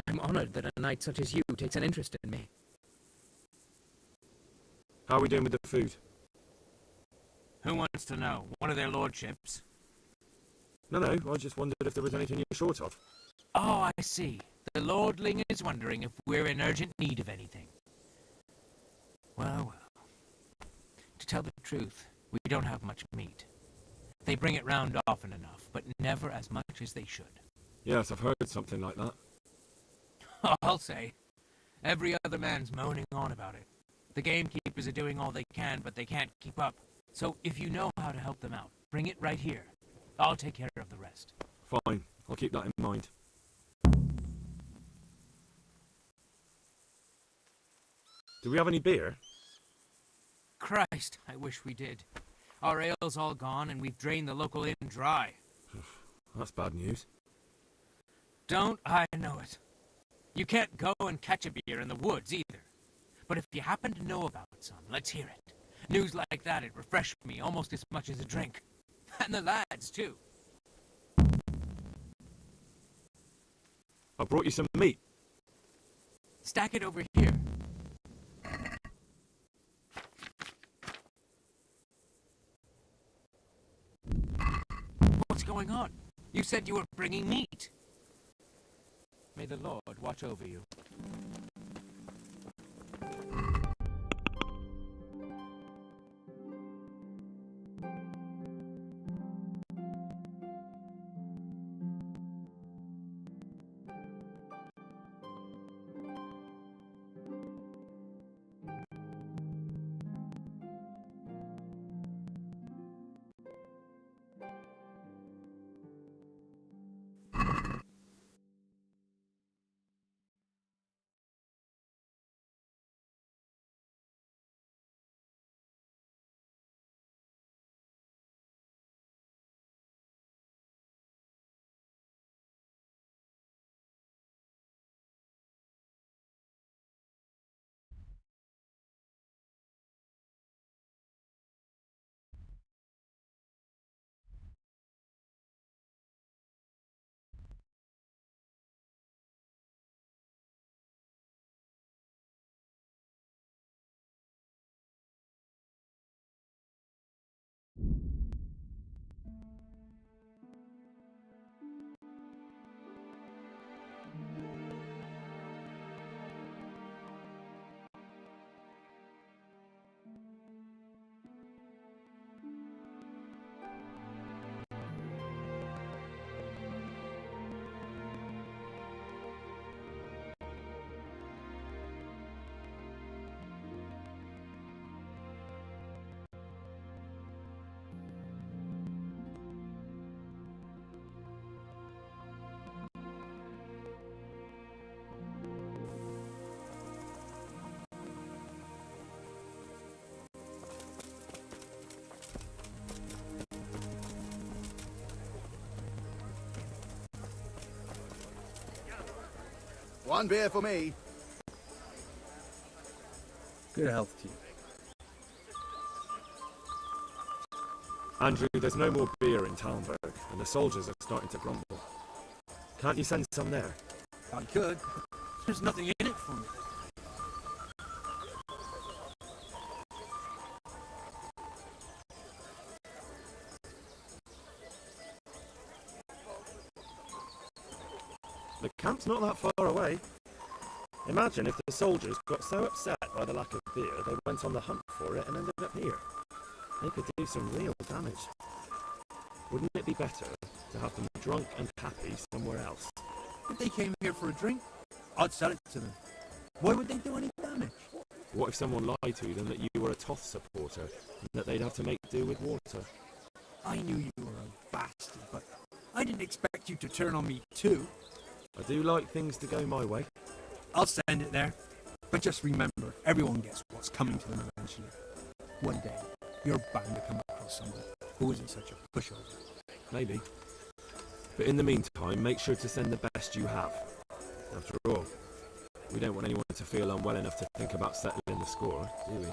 I'm honored that a knight such as you takes an interest in me. How are we doing with the food? Who wants to know? One of their lordships? No, I just wondered if there was anything you're short of. Oh, I see. The lordling is wondering if we're in urgent need of anything. Well. To tell the truth, we don't have much meat. They bring it round often enough, but never as much as they should. Yes, I've heard something like that. I'll say. Every other man's moaning on about it. The gamekeepers are doing all they can, but they can't keep up. So if you know how to help them out, bring it right here. I'll take care of the rest. Fine, I'll keep that in mind. Do we have any beer? Christ, I wish we did. Our ale's all gone, and we've drained the local inn dry. That's bad news. Don't I know it? You can't go and catch a beer in the woods, either. But if you happen to know about some, let's hear it. News like that, it refreshed me almost as much as a drink. And the lads, too. I brought you some meat. Stack it over here. What's going on? You said you were bringing meat. May the Lord watch over you. One beer for me. Good health to you. Andrew, there's no more beer in Talmberg, and the soldiers are starting to grumble. Can't you send some there? I could. There's nothing in it for me. The camp's not that far away. Imagine if the soldiers got so upset by the lack of beer, they went on the hunt for it and ended up here. They could do some real damage. Wouldn't it be better to have them drunk and happy somewhere else? If they came here for a drink, I'd sell it to them. Why would they do any damage? What if someone lied to them that you were a Toth supporter and that they'd have to make do with water? I knew you were a bastard, but I didn't expect you to turn on me too. I do like things to go my way. I'll send it there. But just remember, everyone gets what's coming to them eventually. One day, you're bound to come across someone who isn't such a pushover. Maybe. But in the meantime, make sure to send the best you have. After all, we don't want anyone to feel unwell enough to think about settling the score, do we?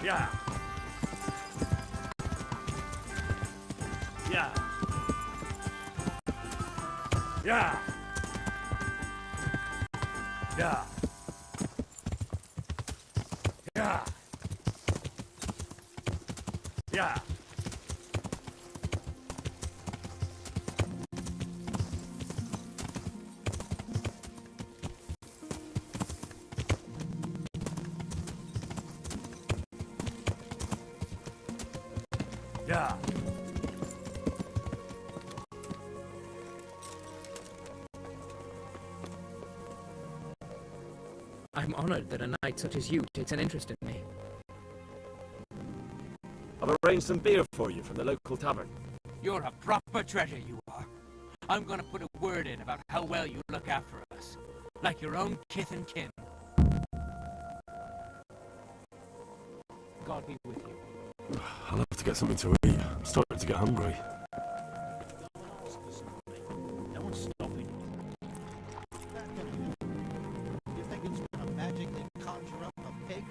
Yeah. Yeah. Yeah. Yeah. Yeah. Yeah. Yeah. I'm honored that a knight such as you takes an interest in me. I've arranged some beer for you from the local tavern. You're a proper treasure, you are. I'm gonna put a word in about how well you look after us. Like your own kith and kin. God be with you. I'll have to get something to eat. I'm starting to get hungry. No one's stopping you. You think it's gonna magically conjure up a pig?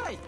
Hey!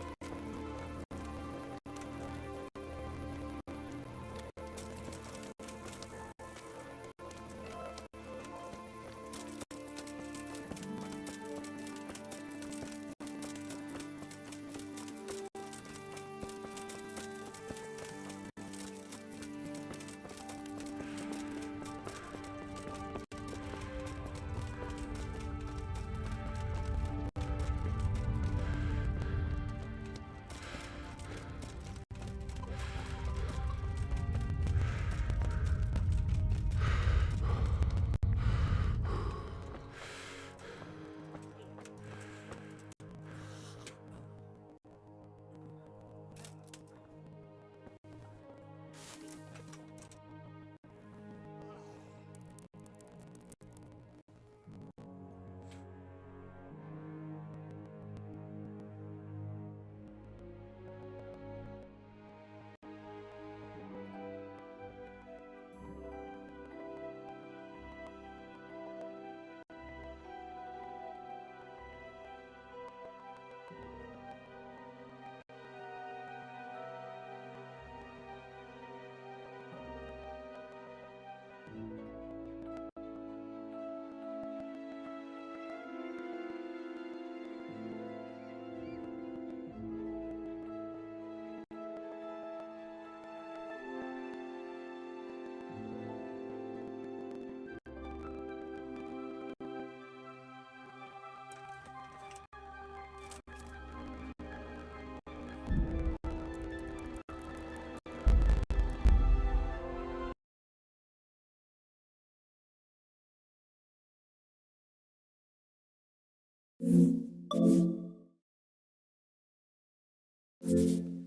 you